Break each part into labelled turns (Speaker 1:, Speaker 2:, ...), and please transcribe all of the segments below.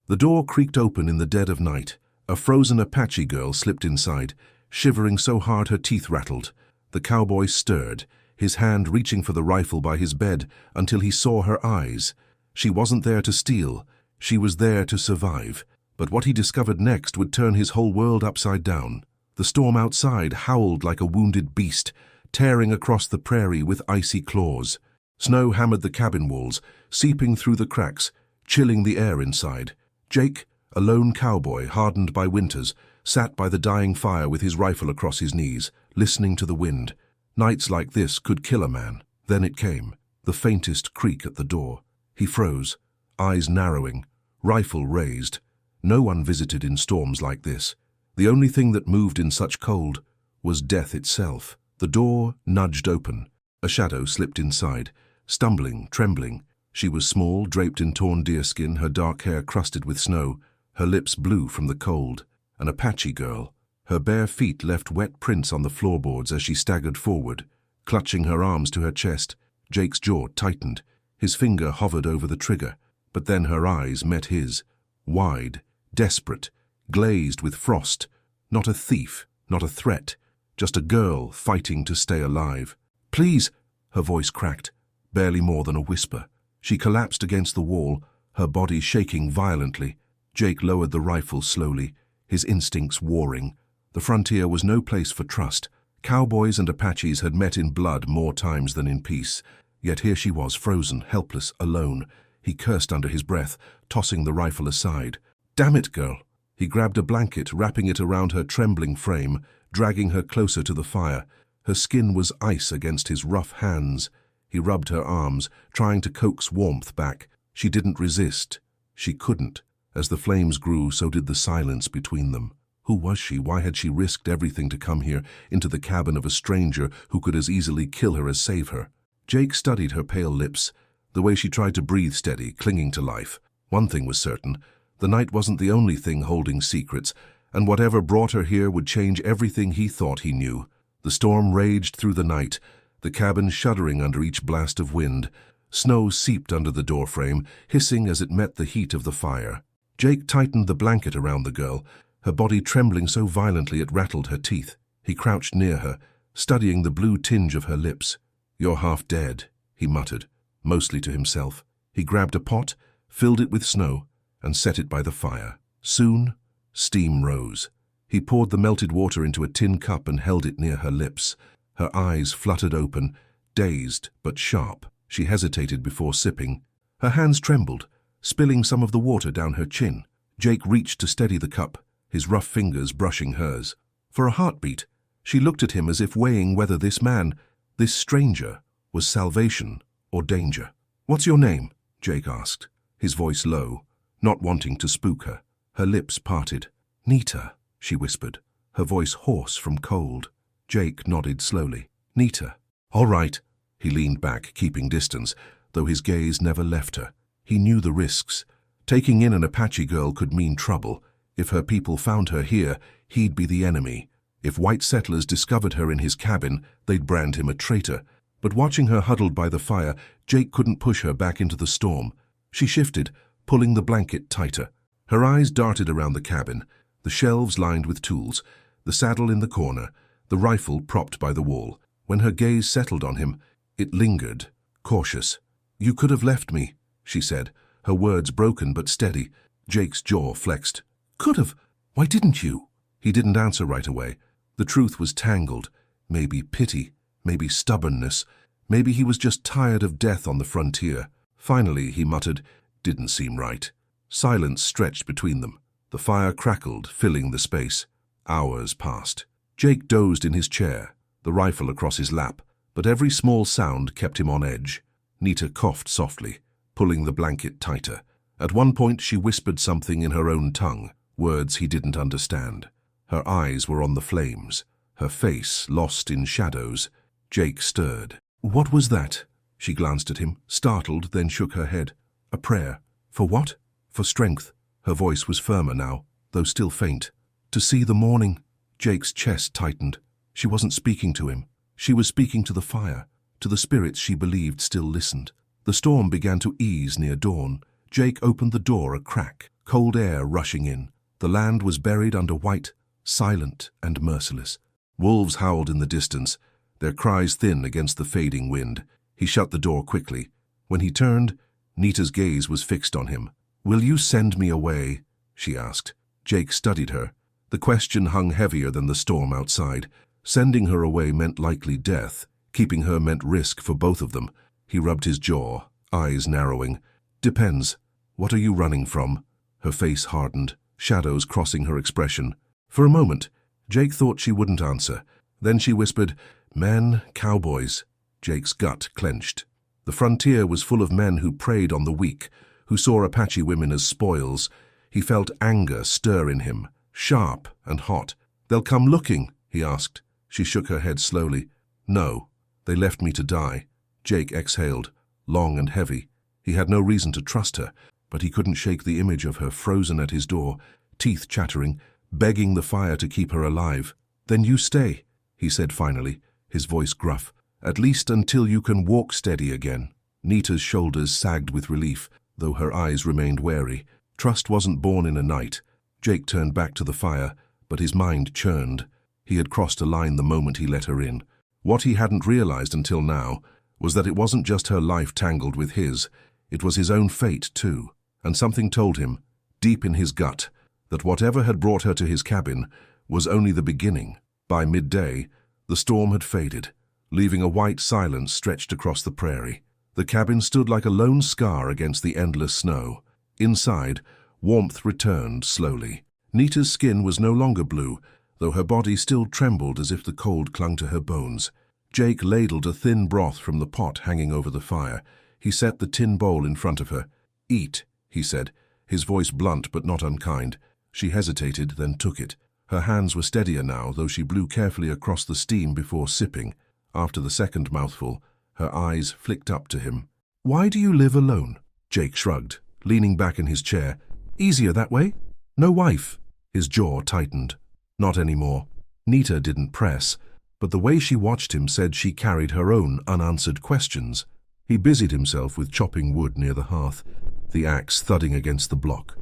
Speaker 1: The door creaked open in the dead of night. A frozen Apache girl slipped inside, shivering so hard her teeth rattled. The cowboy stirred, his hand reaching for the rifle by his bed until he saw her eyes. She wasn't there to steal, she was there to survive. But what he discovered next would turn his whole world upside down. The storm outside howled like a wounded beast, tearing across the prairie with icy claws. Snow hammered the cabin walls, seeping through the cracks, chilling the air inside. Jake, a lone cowboy hardened by winters, sat by the dying fire with his rifle across his knees, listening to the wind. Nights like this could kill a man. Then it came, the faintest creak at the door. He froze, eyes narrowing, rifle raised. No one visited in storms like this. The only thing that moved in such cold was death itself. The door nudged open. A shadow slipped inside, stumbling, trembling. She was small, draped in torn deerskin, her dark hair crusted with snow, her lips blue from the cold. An Apache girl. Her bare feet left wet prints on the floorboards as she staggered forward. Clutching her arms to her chest, Jake's jaw tightened. His finger hovered over the trigger, but then her eyes met his. Wide, desperate, glazed with frost. Not a thief, not a threat, just a girl fighting to stay alive. "Please," her voice cracked, barely more than a whisper. She collapsed against the wall, her body shaking violently. Jake lowered the rifle slowly, his instincts warring. The frontier was no place for trust. Cowboys and Apaches had met in blood more times than in peace. Yet here she was, frozen, helpless, alone. He cursed under his breath, tossing the rifle aside. "Damn it, girl!" He grabbed a blanket, wrapping it around her trembling frame, dragging her closer to the fire. Her skin was ice against his rough hands. He rubbed her arms, trying to coax warmth back. She didn't resist. She couldn't. As the flames grew, so did the silence between them. Who was she? Why had she risked everything to come here, into the cabin of a stranger who could as easily kill her as save her? Jake studied her pale lips, the way she tried to breathe steady, clinging to life. One thing was certain. The night wasn't the only thing holding secrets, and whatever brought her here would change everything he thought he knew. The storm raged through the night, the cabin shuddering under each blast of wind. Snow seeped under the doorframe, hissing as it met the heat of the fire. Jake tightened the blanket around the girl, her body trembling so violently it rattled her teeth. He crouched near her, studying the blue tinge of her lips. "You're half dead," he muttered, mostly to himself. He grabbed a pot, filled it with snow, and set it by the fire. Soon, steam rose. He poured the melted water into a tin cup and held it near her lips. Her eyes fluttered open, dazed but sharp. She hesitated before sipping. Her hands trembled, spilling some of the water down her chin. Jake reached to steady the cup, his rough fingers brushing hers. For a heartbeat, she looked at him as if weighing whether this man, this stranger, was salvation or danger. "What's your name?" Jake asked, his voice low, not wanting to spook her. Her lips parted. "Nita," she whispered, her voice hoarse from cold. Jake nodded slowly. "Nita." "All right." He leaned back, keeping distance, though his gaze never left her. He knew the risks. Taking in an Apache girl could mean trouble. If her people found her here, he'd be the enemy. If white settlers discovered her in his cabin, they'd brand him a traitor. But watching her huddled by the fire, Jake couldn't push her back into the storm. She shifted, pulling the blanket tighter. Her eyes darted around the cabin, the shelves lined with tools, the saddle in the corner, the rifle propped by the wall. When her gaze settled on him, it lingered, cautious. "You could have left me," she said, her words broken but steady. Jake's jaw flexed. "Could have? Why didn't you?" He didn't answer right away. The truth was tangled. Maybe pity, maybe stubbornness, maybe he was just tired of death on the frontier. Finally, he muttered, "Didn't seem right." Silence stretched between them. The fire crackled, filling the space. Hours passed. Jake dozed in his chair, the rifle across his lap, but every small sound kept him on edge. Nita coughed softly, pulling the blanket tighter. At one point, she whispered something in her own tongue, words he didn't understand. Her eyes were on the flames, her face lost in shadows. Jake stirred. "What was that?" She glanced at him, startled, then shook her head. "A prayer. For what?" "For strength." Her voice was firmer now, though still faint. "To see the morning." Jake's chest tightened. She wasn't speaking to him. She was speaking to the fire, to the spirits she believed still listened. The storm began to ease near dawn. Jake opened the door a crack, cold air rushing in. The land was buried under white, silent and merciless. Wolves howled in the distance, their cries thin against the fading wind. He shut the door quickly. When he turned, Nita's gaze was fixed on him. "Will you send me away?" she asked. Jake studied her. The question hung heavier than the storm outside. Sending her away meant likely death. Keeping her meant risk for both of them. He rubbed his jaw, eyes narrowing. "Depends. What are you running from?" Her face hardened, shadows crossing her expression. For a moment, Jake thought she wouldn't answer. Then she whispered, "Men, cowboys." Jake's gut clenched. The frontier was full of men who preyed on the weak, who saw Apache women as spoils. He felt anger stir in him, sharp and hot. "They'll come looking?" he asked. She shook her head slowly. "No, they left me to die." Jake exhaled, long and heavy. He had no reason to trust her, but he couldn't shake the image of her frozen at his door, teeth chattering, begging the fire to keep her alive. "Then you stay," he said finally, his voice gruff. "At least until you can walk steady again." Nita's shoulders sagged with relief, though her eyes remained wary. Trust wasn't born in a night. Jake turned back to the fire, but his mind churned. He had crossed a line the moment he let her in. What he hadn't realized until now was that it wasn't just her life tangled with his, it was his own fate too. And something told him, deep in his gut, that whatever had brought her to his cabin was only the beginning. By midday, the storm had faded, leaving a white silence stretched across the prairie. The cabin stood like a lone scar against the endless snow. Inside, warmth returned slowly. Nita's skin was no longer blue, though her body still trembled as if the cold clung to her bones. Jake ladled a thin broth from the pot hanging over the fire. He set the tin bowl in front of her. "Eat," he said, his voice blunt but not unkind. She hesitated, then took it. Her hands were steadier now, though she blew carefully across the steam before sipping. After the second mouthful, her eyes flicked up to him. "Why do you live alone?" Jake shrugged, leaning back in his chair. "Easier that way? No wife?" His jaw tightened. Not anymore. Nita didn't press, but the way she watched him said she carried her own unanswered questions. He busied himself with chopping wood near the hearth, the axe thudding against the block.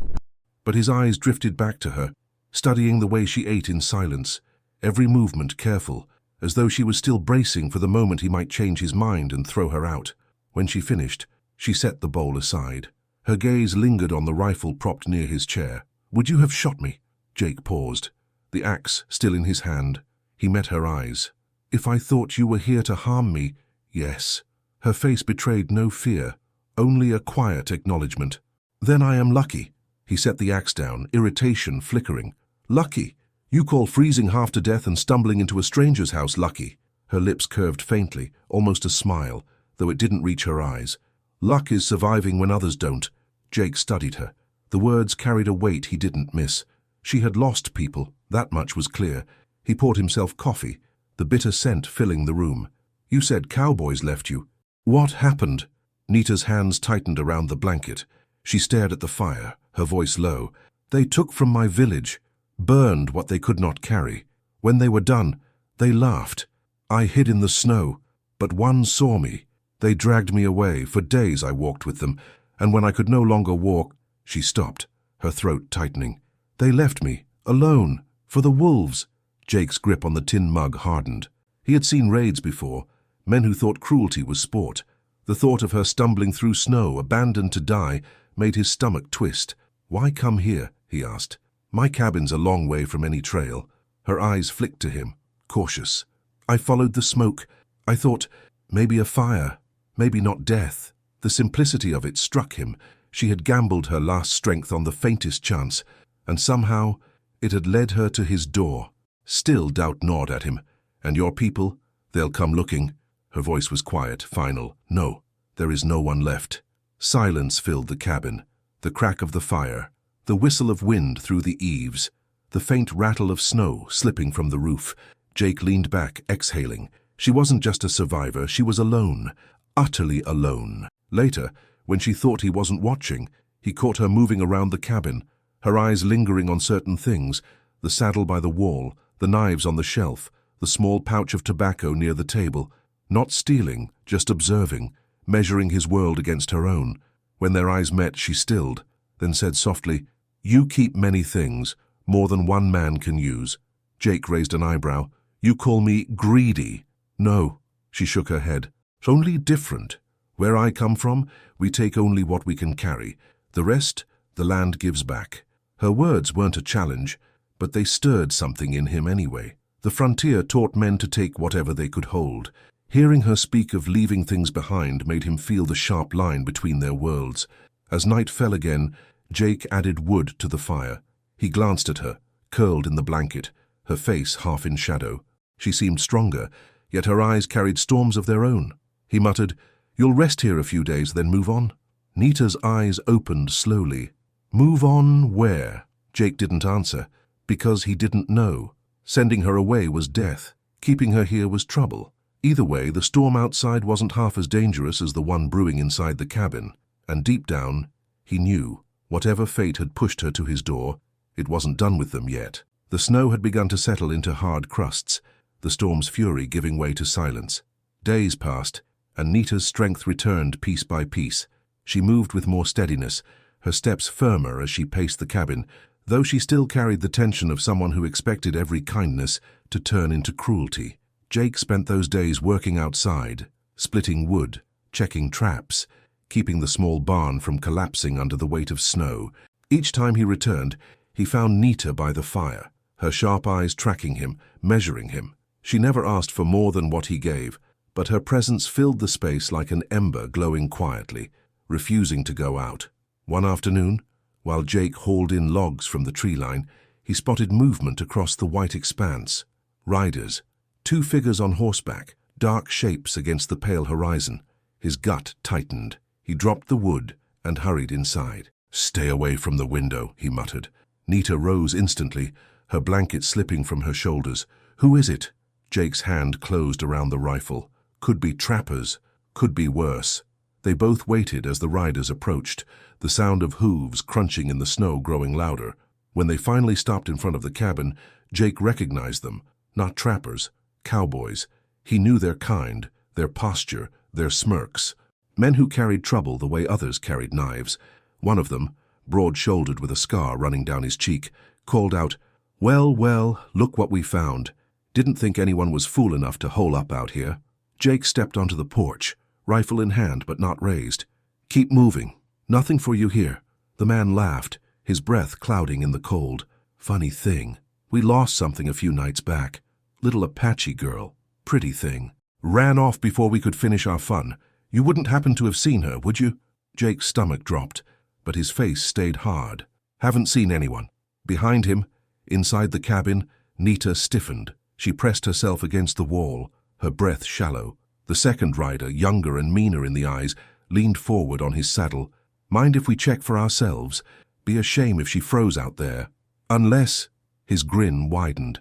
Speaker 1: But his eyes drifted back to her, studying the way she ate in silence, every movement careful, as though she was still bracing for the moment he might change his mind and throw her out. When she finished, she set the bowl aside. Her gaze lingered on the rifle propped near his chair. "Would you have shot me?" Jake paused, the axe still in his hand. He met her eyes. "If I thought you were here to harm me, yes." Her face betrayed no fear, only a quiet acknowledgement. "Then I am lucky." He set the axe down, irritation flickering. "Lucky? You call freezing half to death and stumbling into a stranger's house lucky?" Her lips curved faintly, almost a smile, though it didn't reach her eyes. "Luck is surviving when others don't." Jake studied her. The words carried a weight he didn't miss. She had lost people, that much was clear. He poured himself coffee, the bitter scent filling the room. "You said cowboys left you. What happened?" Nita's hands tightened around the blanket. She stared at the fire, her voice low. "They took from my village, burned what they could not carry. When they were done, they laughed. I hid in the snow, but one saw me. They dragged me away. For days I walked with them, and when I could no longer walk..." She stopped, her throat tightening. "They left me, alone, for the wolves." Jake's grip on the tin mug hardened. He had seen raids before, men who thought cruelty was sport. The thought of her stumbling through snow, abandoned to die, made his stomach twist. "Why come here?" he asked. "My cabin's a long way from any trail." Her eyes flicked to him, cautious. "I followed the smoke. I thought, maybe a fire, maybe not death." The simplicity of it struck him. She had gambled her last strength on the faintest chance, and somehow it had led her to his door. Still doubt gnawed at him. "And your people? They'll come looking." Her voice was quiet, final. "No, there is no one left." Silence filled the cabin. The crack of the fire, the whistle of wind through the eaves, the faint rattle of snow slipping from the roof. Jake leaned back, exhaling. She wasn't just a survivor, she was alone, utterly alone. Later, when she thought he wasn't watching, he caught her moving around the cabin, her eyes lingering on certain things, the saddle by the wall, the knives on the shelf, the small pouch of tobacco near the table. Not stealing, just observing, measuring his world against her own. When their eyes met, she stilled, then said softly, "You keep many things, more than one man can use." Jake raised an eyebrow. "You call me greedy?" "No," she shook her head. "It's only different. Where I come from, we take only what we can carry. The rest, the land gives back." Her words weren't a challenge, but they stirred something in him anyway. The frontier taught men to take whatever they could hold. Hearing her speak of leaving things behind made him feel the sharp line between their worlds. As night fell again, Jake added wood to the fire. He glanced at her, curled in the blanket, her face half in shadow. She seemed stronger, yet her eyes carried storms of their own. He muttered, "You'll rest here a few days, then move on?" Nita's eyes opened slowly. "Move on where?" Jake didn't answer, because he didn't know. Sending her away was death. Keeping her here was trouble. Either way, the storm outside wasn't half as dangerous as the one brewing inside the cabin. And deep down, he knew, whatever fate had pushed her to his door, it wasn't done with them yet. The snow had begun to settle into hard crusts, the storm's fury giving way to silence. Days passed, and Nita's strength returned piece by piece. She moved with more steadiness, her steps firmer as she paced the cabin, though she still carried the tension of someone who expected every kindness to turn into cruelty. Jake spent those days working outside, splitting wood, checking traps, keeping the small barn from collapsing under the weight of snow. Each time he returned, he found Nita by the fire, her sharp eyes tracking him, measuring him. She never asked for more than what he gave, but her presence filled the space like an ember glowing quietly, refusing to go out. One afternoon, while Jake hauled in logs from the tree line, he spotted movement across the white expanse. Riders, 2 figures on horseback, dark shapes against the pale horizon. His gut tightened. He dropped the wood and hurried inside. "Stay away from the window," he muttered. Nita rose instantly, her blanket slipping from her shoulders. "Who is it?" Jake's hand closed around the rifle. Could be trappers, could be worse. They both waited as the riders approached, the sound of hooves crunching in the snow growing louder. When they finally stopped in front of the cabin, Jake recognized them. Not trappers, cowboys. He knew their kind, their posture, their smirks. Men who carried trouble the way others carried knives. One of them, broad-shouldered with a scar running down his cheek, called out, "Well, well, look what we found. Didn't think anyone was fool enough to hole up out here." Jake stepped onto the porch, rifle in hand but not raised. "Keep moving. Nothing for you here." The man laughed, his breath clouding in the cold. "Funny thing. We lost something a few nights back. Little Apache girl. Pretty thing. Ran off before we could finish our fun. You wouldn't happen to have seen her, would you?" Jake's stomach dropped, but his face stayed hard. "Haven't seen anyone." Behind him, inside the cabin, Nita stiffened. She pressed herself against the wall, her breath shallow. The second rider, younger and meaner in the eyes, leaned forward on his saddle. "Mind if we check for ourselves? Be a shame if she froze out there. Unless—" His grin widened.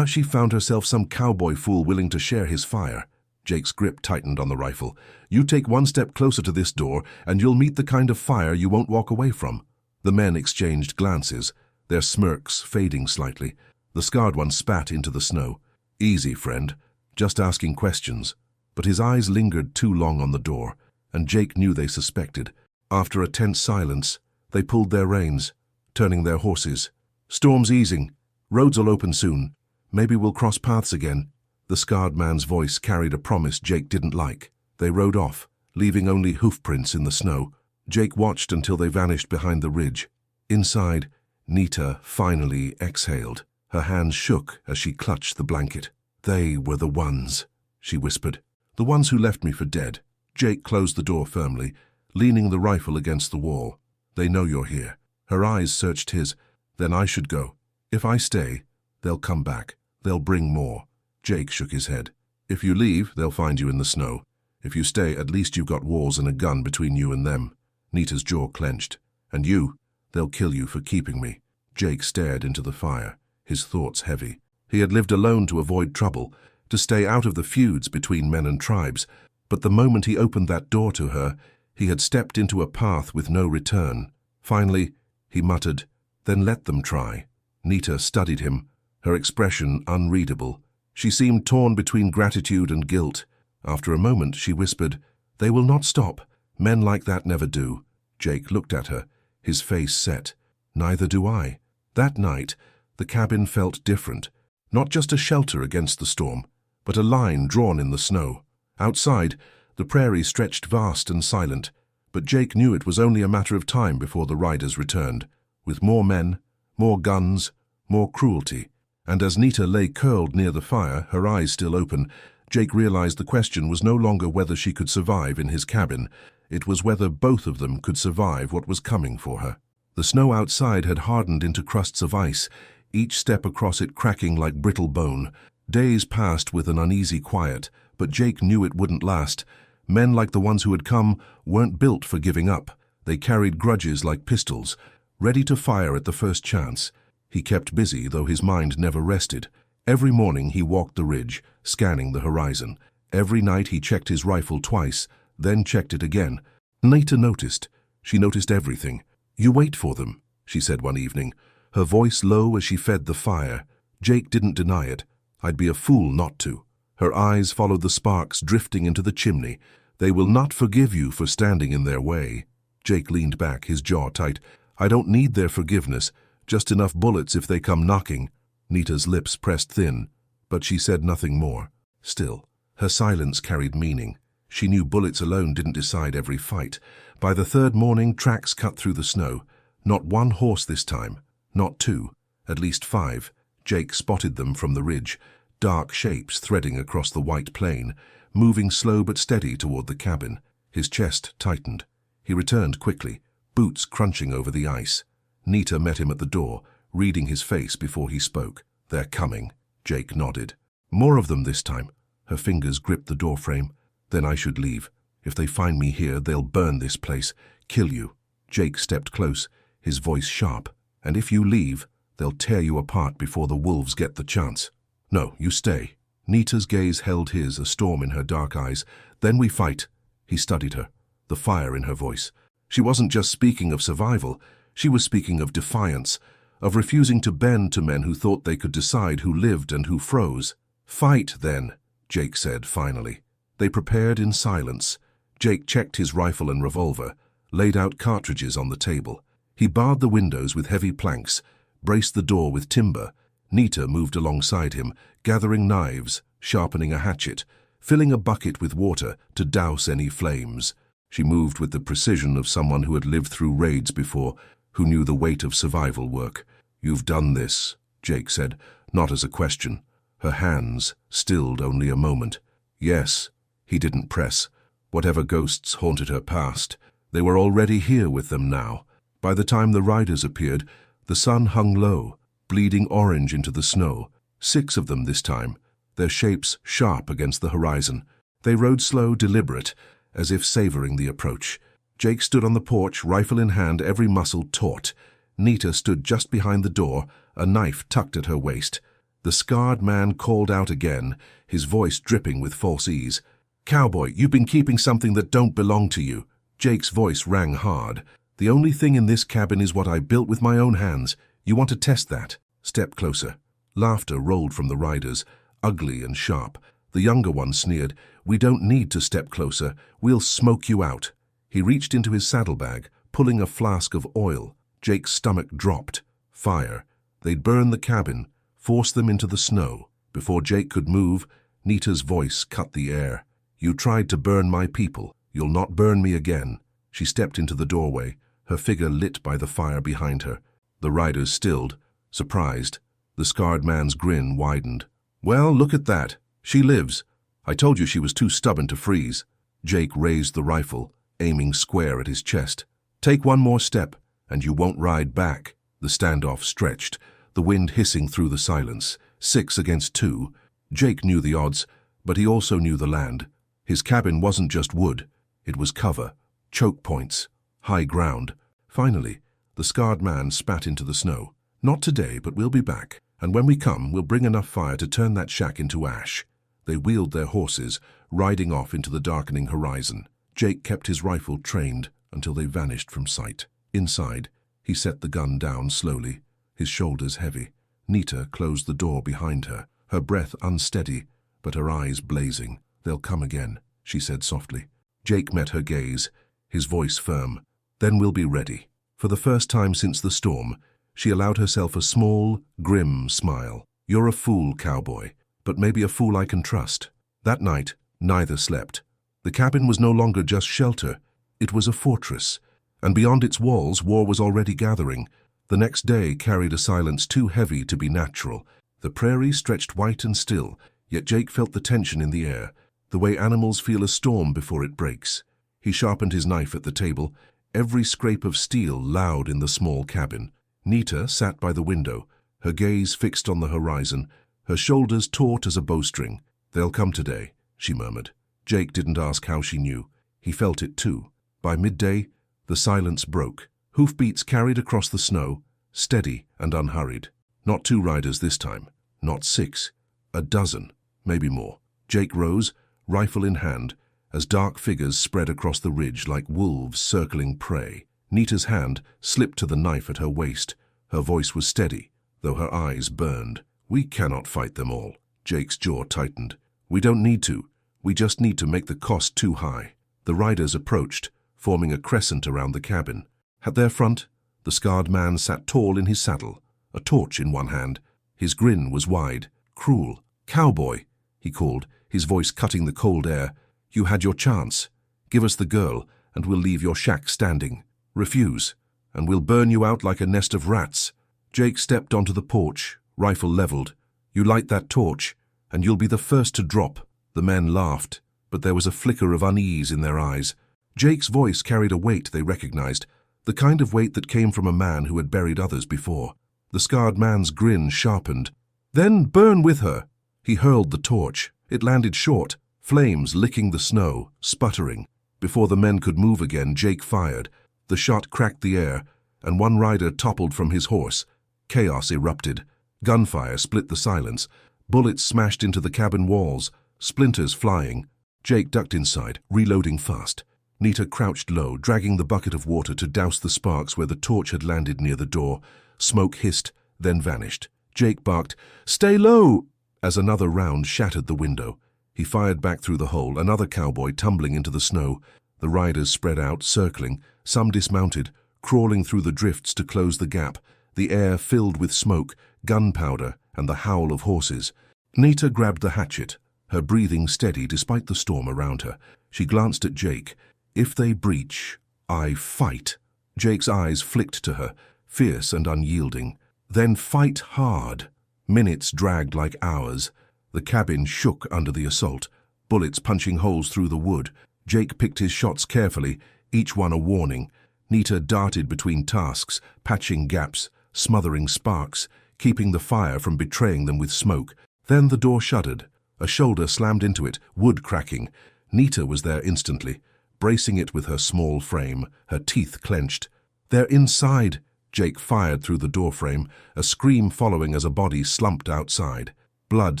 Speaker 1: She found herself some cowboy fool willing to share his fire. Jake's grip tightened on the rifle. "You take one step closer to this door, and you'll meet the kind of fire you won't walk away from." The men exchanged glances, their smirks fading slightly. The scarred one spat into the snow. "Easy, friend. Just asking questions." But his eyes lingered too long on the door, and Jake knew they suspected. After a tense silence, they pulled their reins, turning their horses. "Storm's easing. Roads'll open soon. Maybe we'll cross paths again." The scarred man's voice carried a promise Jake didn't like. They rode off, leaving only hoofprints in the snow. Jake watched until they vanished behind the ridge. Inside, Nita finally exhaled. Her hands shook as she clutched the blanket. "They were the ones," she whispered. "The ones who left me for dead." Jake closed the door firmly, leaning the rifle against the wall. "They know you're here." Her eyes searched his. "Then I should go. If I stay, they'll come back. They'll bring more." Jake shook his head. "If you leave, they'll find you in the snow. If you stay, at least you've got walls and a gun between you and them." Nita's jaw clenched. "And you? They'll kill you for keeping me." Jake stared into the fire, his thoughts heavy. He had lived alone to avoid trouble, to stay out of the feuds between men and tribes, but the moment he opened that door to her, he had stepped into a path with no return. Finally, he muttered, "Then let them try." Nita studied him, her expression unreadable. She seemed torn between gratitude and guilt. After a moment, she whispered, "They will not stop. Men like that never do." Jake looked at her, his face set. Neither do I. That night, the cabin felt different. Not just a shelter against the storm, but a line drawn in the snow. Outside, the prairie stretched vast and silent, but Jake knew it was only a matter of time before the riders returned, with more men, more guns, more cruelty. And as Nita lay curled near the fire, her eyes still open, Jake realized the question was no longer whether she could survive in his cabin. It was whether both of them could survive what was coming for her. The snow outside had hardened into crusts of ice, each step across it cracking like brittle bone. Days passed with an uneasy quiet, but Jake knew it wouldn't last. Men like the ones who had come weren't built for giving up. They carried grudges like pistols, ready to fire at the first chance. He kept busy, though his mind never rested. Every morning he walked the ridge, scanning the horizon. Every night he checked his rifle twice, then checked it again. Nita noticed. She noticed everything. "You wait for them," she said one evening, her voice low as she fed the fire. Jake didn't deny it. "I'd be a fool not to." Her eyes followed the sparks drifting into the chimney. "They will not forgive you for standing in their way." Jake leaned back, his jaw tight. "I don't need their forgiveness, just enough bullets if they come knocking." Nita's lips pressed thin, but she said nothing more. Still, her silence carried meaning. She knew bullets alone didn't decide every fight. By the third morning, tracks cut through the snow. Not one horse this time, not two, at least 5. Jake spotted them from the ridge, dark shapes threading across the white plain, moving slow but steady toward the cabin. His chest tightened. He returned quickly, boots crunching over the ice. Nita met him at the door, reading his face before he spoke. "They're coming," Jake nodded. "More of them this time." Her fingers gripped the doorframe. "Then I should leave. If they find me here, they'll burn this place, kill you." Jake stepped close, his voice sharp. "And if you leave, they'll tear you apart before the wolves get the chance." "No, you stay." Nita's gaze held his, a storm in her dark eyes. "Then we fight." He studied her, the fire in her voice. She wasn't just speaking of survival. She was speaking of defiance, of refusing to bend to men who thought they could decide who lived and who froze. "Fight, then," Jake said finally. They prepared in silence. Jake checked his rifle and revolver, laid out cartridges on the table. He barred the windows with heavy planks, braced the door with timber. Nita moved alongside him, gathering knives, sharpening a hatchet, filling a bucket with water to douse any flames. She moved with the precision of someone who had lived through raids before, who knew the weight of survival work. "You've done this," Jake said, not as a question. Her hands stilled only a moment. "Yes." He didn't press. Whatever ghosts haunted her past, they were already here with them now. By the time the riders appeared, the sun hung low, bleeding orange into the snow. 6 of them this time, their shapes sharp against the horizon. They rode slow, deliberate, as if savoring the approach. Jake stood on the porch, rifle in hand, every muscle taut. Nita stood just behind the door, a knife tucked at her waist. The scarred man called out again, his voice dripping with false ease. "Cowboy, you've been keeping something that don't belong to you." Jake's voice rang hard. "The only thing in this cabin is what I built with my own hands. You want to test that?" "Step closer." Laughter rolled from the riders, ugly and sharp. The younger one sneered. "We don't need to step closer. We'll smoke you out." He reached into his saddlebag, pulling a flask of oil. Jake's stomach dropped. Fire. They'd burn the cabin, force them into the snow. Before Jake could move, Nita's voice cut the air. "You tried to burn my people. You'll not burn me again." She stepped into the doorway, her figure lit by the fire behind her. The riders stilled, surprised. The scarred man's grin widened. "Well, look at that. She lives. I told you she was too stubborn to freeze." Jake raised the rifle, aiming square at his chest. "Take one more step, and you won't ride back." The standoff stretched, the wind hissing through the silence. 6 against 2. Jake knew the odds, but he also knew the land. His cabin wasn't just wood. It was cover, choke points, high ground. Finally, the scarred man spat into the snow. "Not today, but we'll be back. And when we come, we'll bring enough fire to turn that shack into ash." They wheeled their horses, riding off into the darkening horizon. Jake kept his rifle trained until they vanished from sight. Inside, he set the gun down slowly, his shoulders heavy. Nita closed the door behind her, her breath unsteady, but her eyes blazing. "They'll come again," she said softly. Jake met her gaze, his voice firm. Then we'll be ready. For the first time since the storm, she allowed herself a small, grim smile. You're a fool, Cowboy, but maybe a fool I can trust. That night, neither slept. The cabin was no longer just shelter. It was a fortress, and beyond its walls, war was already gathering. The next day carried a silence too heavy to be natural. The prairie stretched white and still, yet Jake felt the tension in the air, the way animals feel a storm before it breaks. He sharpened his knife at the table, every scrape of steel loud in the small cabin. Nita sat by the window, her gaze fixed on the horizon, her shoulders taut as a bowstring. They'll come today, she murmured. Jake didn't ask how she knew. He felt it too. By midday, the silence broke. Hoofbeats carried across the snow, steady and unhurried. Not 2 riders this time, not 6, a dozen, maybe more. Jake rose, rifle in hand, as dark figures spread across the ridge like wolves circling prey. Nita's hand slipped to the knife at her waist. Her voice was steady, though her eyes burned. We cannot fight them all. Jake's jaw tightened. We don't need to. We just need to make the cost too high. The riders approached, forming a crescent around the cabin. At their front, the scarred man sat tall in his saddle, a torch in one hand. His grin was wide, cruel. Cowboy, he called, his voice cutting the cold air. You had your chance. Give us the girl, and we'll leave your shack standing. Refuse, and we'll burn you out like a nest of rats. Jake stepped onto the porch, rifle leveled. You light that torch, and you'll be the first to drop. The men laughed, but there was a flicker of unease in their eyes. Jake's voice carried a weight they recognized, the kind of weight that came from a man who had buried others before. The scarred man's grin sharpened. Then burn with her. He hurled the torch. It landed short, flames licking the snow, sputtering. Before the men could move again, Jake fired. The shot cracked the air, and one rider toppled from his horse. Chaos erupted. Gunfire split the silence. Bullets smashed into the cabin walls, splinters flying. Jake ducked inside, reloading fast. Nita crouched low, dragging the bucket of water to douse the sparks where the torch had landed near the door. Smoke hissed, then vanished. Jake barked, "Stay low!" as another round shattered the window. He fired back through the hole, another cowboy tumbling into the snow. The riders spread out, circling, some dismounted, crawling through the drifts to close the gap, the air filled with smoke, gunpowder, and the howl of horses. Nita grabbed the hatchet, her breathing steady despite the storm around her. She glanced at Jake. If they breach, I fight. Jake's eyes flicked to her, fierce and unyielding. Then fight hard. Minutes dragged like hours. The cabin shook under the assault, bullets punching holes through the wood. Jake picked his shots carefully, each one a warning. Nita darted between tasks, patching gaps, smothering sparks, keeping the fire from betraying them with smoke. Then the door shuddered. A shoulder slammed into it, wood cracking. Nita was there instantly, bracing it with her small frame, her teeth clenched. "They're inside!" Jake fired through the doorframe, a scream following as a body slumped outside. Blood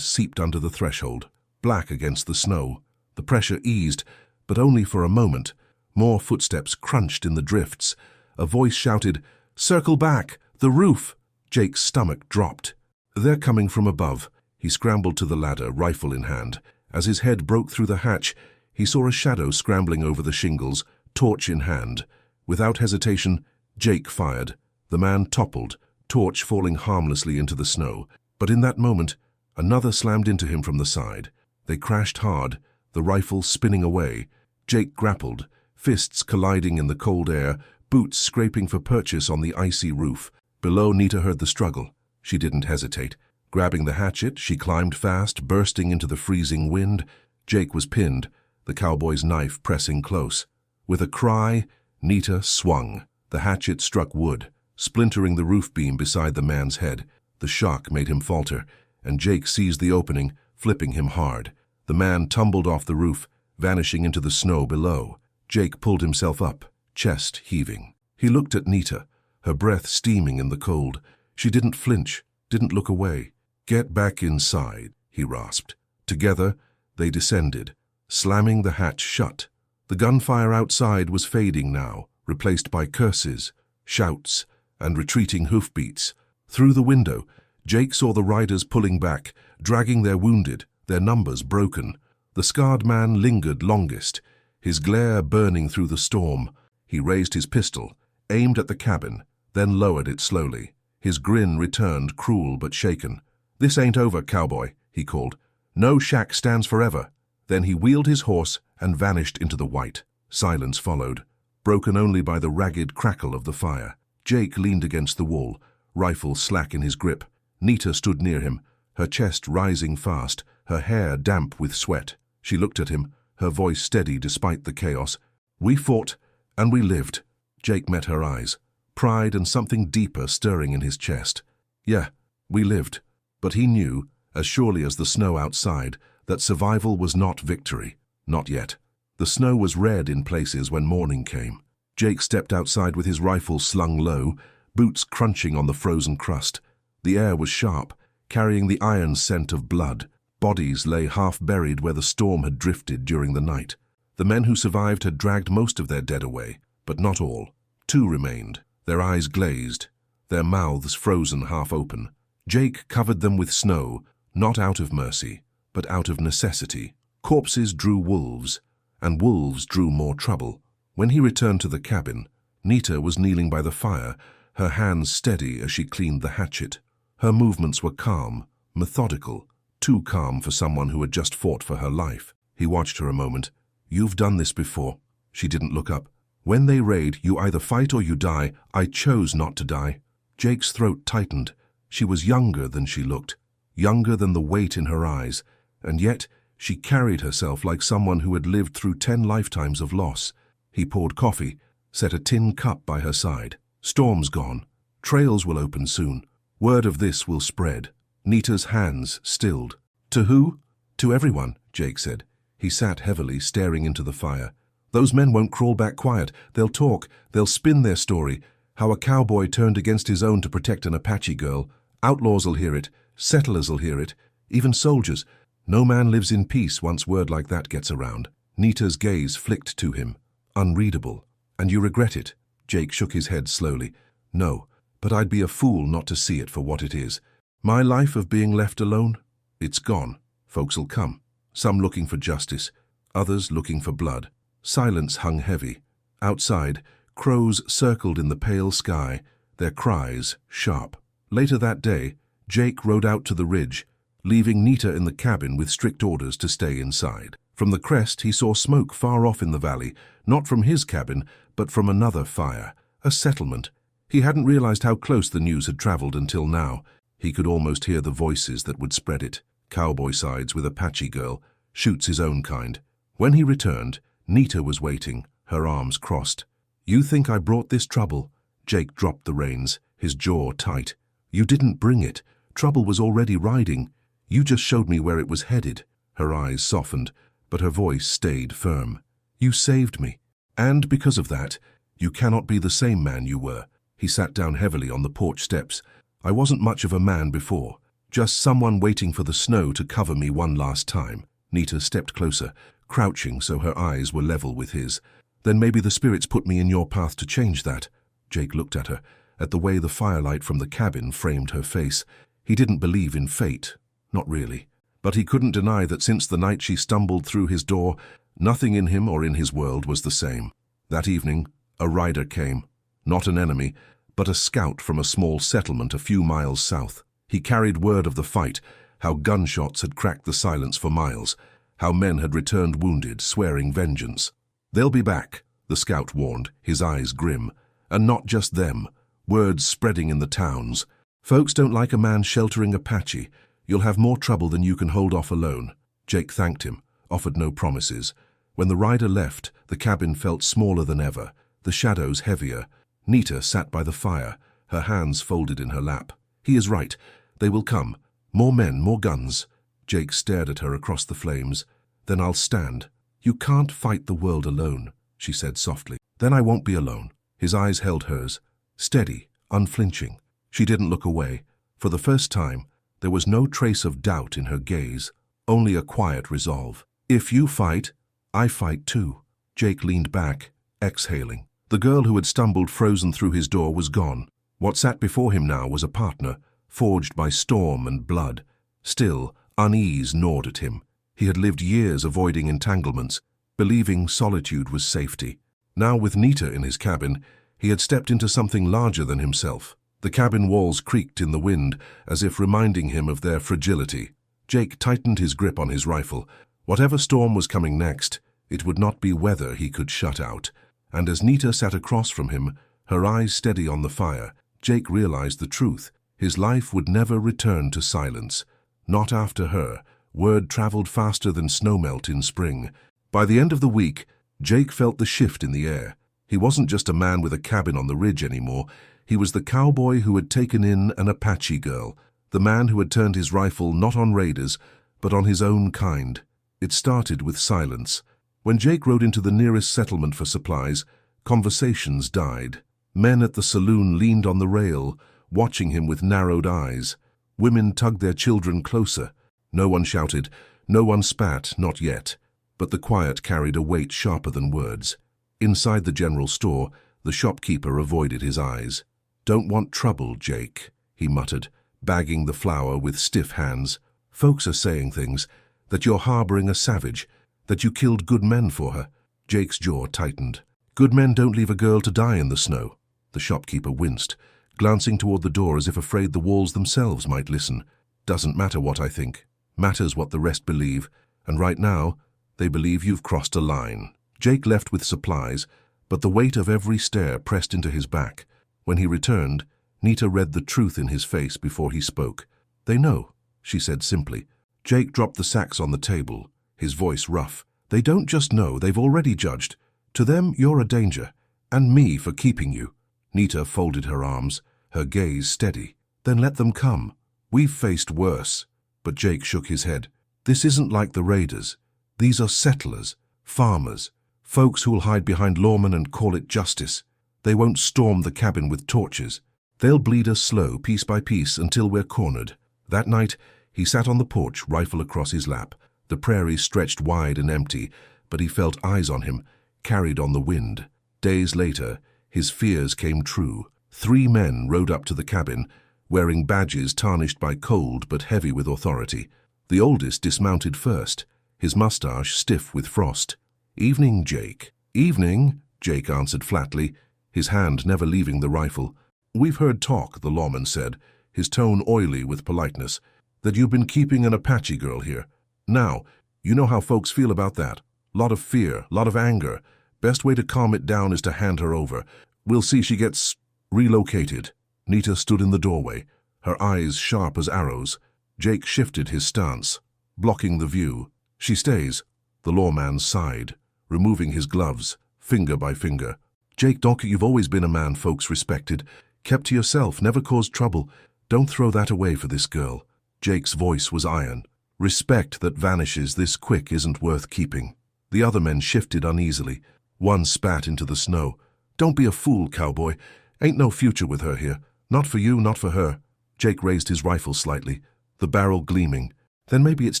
Speaker 1: seeped under the threshold, black against the snow. The pressure eased, but only for a moment. More footsteps crunched in the drifts. A voice shouted, "Circle back! The roof!" Jake's stomach dropped. "They're coming from above." He scrambled to the ladder, rifle in hand. As his head broke through the hatch, he saw a shadow scrambling over the shingles, torch in hand. Without hesitation, Jake fired. The man toppled, torch falling harmlessly into the snow. But in that moment, another slammed into him from the side. They crashed hard, the rifle spinning away. Jake grappled, fists colliding in the cold air, boots scraping for purchase on the icy roof. Below, Nita heard the struggle. She didn't hesitate. Grabbing the hatchet, she climbed fast, bursting into the freezing wind. Jake was pinned, the cowboy's knife pressing close. With a cry, Nita swung. The hatchet struck wood, splintering the roof beam beside the man's head. The shock made him falter, and Jake seized the opening, flipping him hard. The man tumbled off the roof, vanishing into the snow below. Jake pulled himself up, chest heaving. He looked at Nita, her breath steaming in the cold. She didn't flinch, didn't look away. "Get back inside," he rasped. Together, they descended, slamming the hatch shut. The gunfire outside was fading now, replaced by curses, shouts, and retreating hoofbeats. Through the window, Jake saw the riders pulling back, dragging their wounded, their numbers broken. The scarred man lingered longest, his glare burning through the storm. He raised his pistol, aimed at the cabin, then lowered it slowly. His grin returned, cruel but shaken. "This ain't over, cowboy," he called. "No shack stands forever." Then he wheeled his horse and vanished into the white. Silence followed, broken only by the ragged crackle of the fire. Jake leaned against the wall, rifle slack in his grip. Nita stood near him, her chest rising fast, her hair damp with sweat. She looked at him, her voice steady despite the chaos. "We fought, and we lived." Jake met her eyes, pride and something deeper stirring in his chest. "Yeah, we lived." But he knew, as surely as the snow outside, that survival was not victory. Not yet. The snow was red in places when morning came. Jake stepped outside with his rifle slung low, boots crunching on the frozen crust. The air was sharp, carrying the iron scent of blood. Bodies lay half-buried where the storm had drifted during the night. The men who survived had dragged most of their dead away, but not all. 2 remained, their eyes glazed, their mouths frozen half open. Jake covered them with snow, not out of mercy, but out of necessity. Corpses drew wolves, and wolves drew more trouble. When he returned to the cabin, Nita was kneeling by the fire, her hands steady as she cleaned the hatchet. Her movements were calm, methodical, too calm for someone who had just fought for her life. He watched her a moment. "You've done this before." She didn't look up. "When they raid, you either fight or you die. I chose not to die." Jake's throat tightened. She was younger than she looked, younger than the weight in her eyes, and yet she carried herself like someone who had lived through 10 lifetimes of loss. He poured coffee, set a tin cup by her side. "Storm's gone. Trails will open soon. Word of this will spread." Nita's hands stilled. "To who?" "To everyone," Jake said. He sat heavily, staring into the fire. "Those men won't crawl back quiet. They'll talk. They'll spin their story. How a cowboy turned against his own to protect an Apache girl. Outlaws'll hear it. Settlers'll hear it. Even soldiers. No man lives in peace once word like that gets around." Nita's gaze flicked to him. Unreadable. "And you regret it?" Jake shook his head slowly. "No, but I'd be a fool not to see it for what it is. My life of being left alone? It's gone. Folks'll come. Some looking for justice, others looking for blood." Silence hung heavy. Outside, crows circled in the pale sky, their cries sharp. Later that day, Jake rode out to the ridge, leaving Nita in the cabin with strict orders to stay inside. From the crest, he saw smoke far off in the valley, not from his cabin, but from another fire, a settlement. He hadn't realized how close the news had traveled until now. He could almost hear the voices that would spread it. Cowboy sides with Apache girl, shoots his own kind. When he returned, Nita was waiting, her arms crossed. "You think I brought this trouble?" Jake dropped the reins, his jaw tight. "You didn't bring it. Trouble was already riding. You just showed me where it was headed." Her eyes softened, but her voice stayed firm. "You saved me. And because of that, you cannot be the same man you were." He sat down heavily on the porch steps. "I wasn't much of a man before, just someone waiting for the snow to cover me one last time." Nita stepped closer, crouching so her eyes were level with his. "Then maybe the spirits put me in your path to change that." Jake looked at her, at the way the firelight from the cabin framed her face. He didn't believe in fate, not really. But he couldn't deny that since the night she stumbled through his door, nothing in him or in his world was the same. That evening, a rider came. Not an enemy, but a scout from a small settlement a few miles south. He carried word of the fight, how gunshots had cracked the silence for miles, how men had returned wounded, swearing vengeance. "They'll be back," the scout warned, his eyes grim. "And not just them. Words spreading in the towns. Folks don't like a man sheltering Apache. You'll have more trouble than you can hold off alone." Jake thanked him, offered no promises. When the rider left, the cabin felt smaller than ever, the shadows heavier. Nita sat by the fire, her hands folded in her lap. "He is right. They will come. More men, more guns." Jake stared at her across the flames. "Then I'll stand." "You can't fight the world alone," she said softly. "Then I won't be alone." His eyes held hers, steady, unflinching. She didn't look away. For the first time, there was no trace of doubt in her gaze, only a quiet resolve. "If you fight, I fight too." Jake leaned back, exhaling. The girl who had stumbled frozen through his door was gone. What sat before him now was a partner, forged by storm and blood. Still, unease gnawed at him. He had lived years avoiding entanglements, believing solitude was safety. Now, with Nita in his cabin, he had stepped into something larger than himself. The cabin walls creaked in the wind, as if reminding him of their fragility. Jake tightened his grip on his rifle. Whatever storm was coming next, it would not be weather he could shut out. And as Nita sat across from him, her eyes steady on the fire, Jake realized the truth. His life would never return to silence. Not after her. Word traveled faster than snowmelt in spring. By the end of the week, Jake felt the shift in the air. He wasn't just a man with a cabin on the ridge anymore. He was the cowboy who had taken in an Apache girl, the man who had turned his rifle not on raiders, but on his own kind. It started with silence. When Jake rode into the nearest settlement for supplies, conversations died. Men at the saloon leaned on the rail, watching him with narrowed eyes. Women tugged their children closer. No one shouted, no one spat, not yet. But the quiet carried a weight sharper than words. Inside the general store, the shopkeeper avoided his eyes. "Don't want trouble, Jake," he muttered, bagging the flour with stiff hands. "Folks are saying things, that you're harboring a savage, that you killed good men for her." Jake's jaw tightened. "Good men don't leave a girl to die in the snow." The shopkeeper winced, glancing toward the door as if afraid the walls themselves might listen. "Doesn't matter what I think. Matters what the rest believe, and right now, they believe you've crossed a line." Jake left with supplies, but the weight of every stare pressed into his back. When he returned, Nita read the truth in his face before he spoke. "They know," she said simply. Jake dropped the sacks on the table, his voice rough. "They don't just know, they've already judged. To them, you're a danger, and me for keeping you." Nita folded her arms, her gaze steady. "Then let them come. We've faced worse." But Jake shook his head. "This isn't like the raiders. These are settlers, farmers, folks who'll hide behind lawmen and call it justice. They won't storm the cabin with torches. They'll bleed us slow, piece by piece, until we're cornered." That night, he sat on the porch, rifle across his lap. The prairie stretched wide and empty, but he felt eyes on him, carried on the wind. Days later, his fears came true. 3 men rode up to the cabin, wearing badges tarnished by cold but heavy with authority. The oldest dismounted first, his mustache stiff with frost. "Evening, Jake." "Evening," Jake answered flatly, his hand never leaving the rifle. "We've heard talk," the lawman said, his tone oily with politeness, "that you've been keeping an Apache girl here. Now, you know how folks feel about that. Lot of fear, lot of anger. Best way to calm it down is to hand her over. We'll see she gets relocated." Nita stood in the doorway, her eyes sharp as arrows. Jake shifted his stance, blocking the view. "She stays." The lawman sighed, removing his gloves, finger by finger. "Jake Docker, you've always been a man folks respected. Kept to yourself, never caused trouble. Don't throw that away for this girl." Jake's voice was iron. "Respect that vanishes this quick isn't worth keeping." The other men shifted uneasily. One spat into the snow. "Don't be a fool, cowboy. Ain't no future with her here. Not for you, not for her." Jake raised his rifle slightly, the barrel gleaming. "Then maybe it's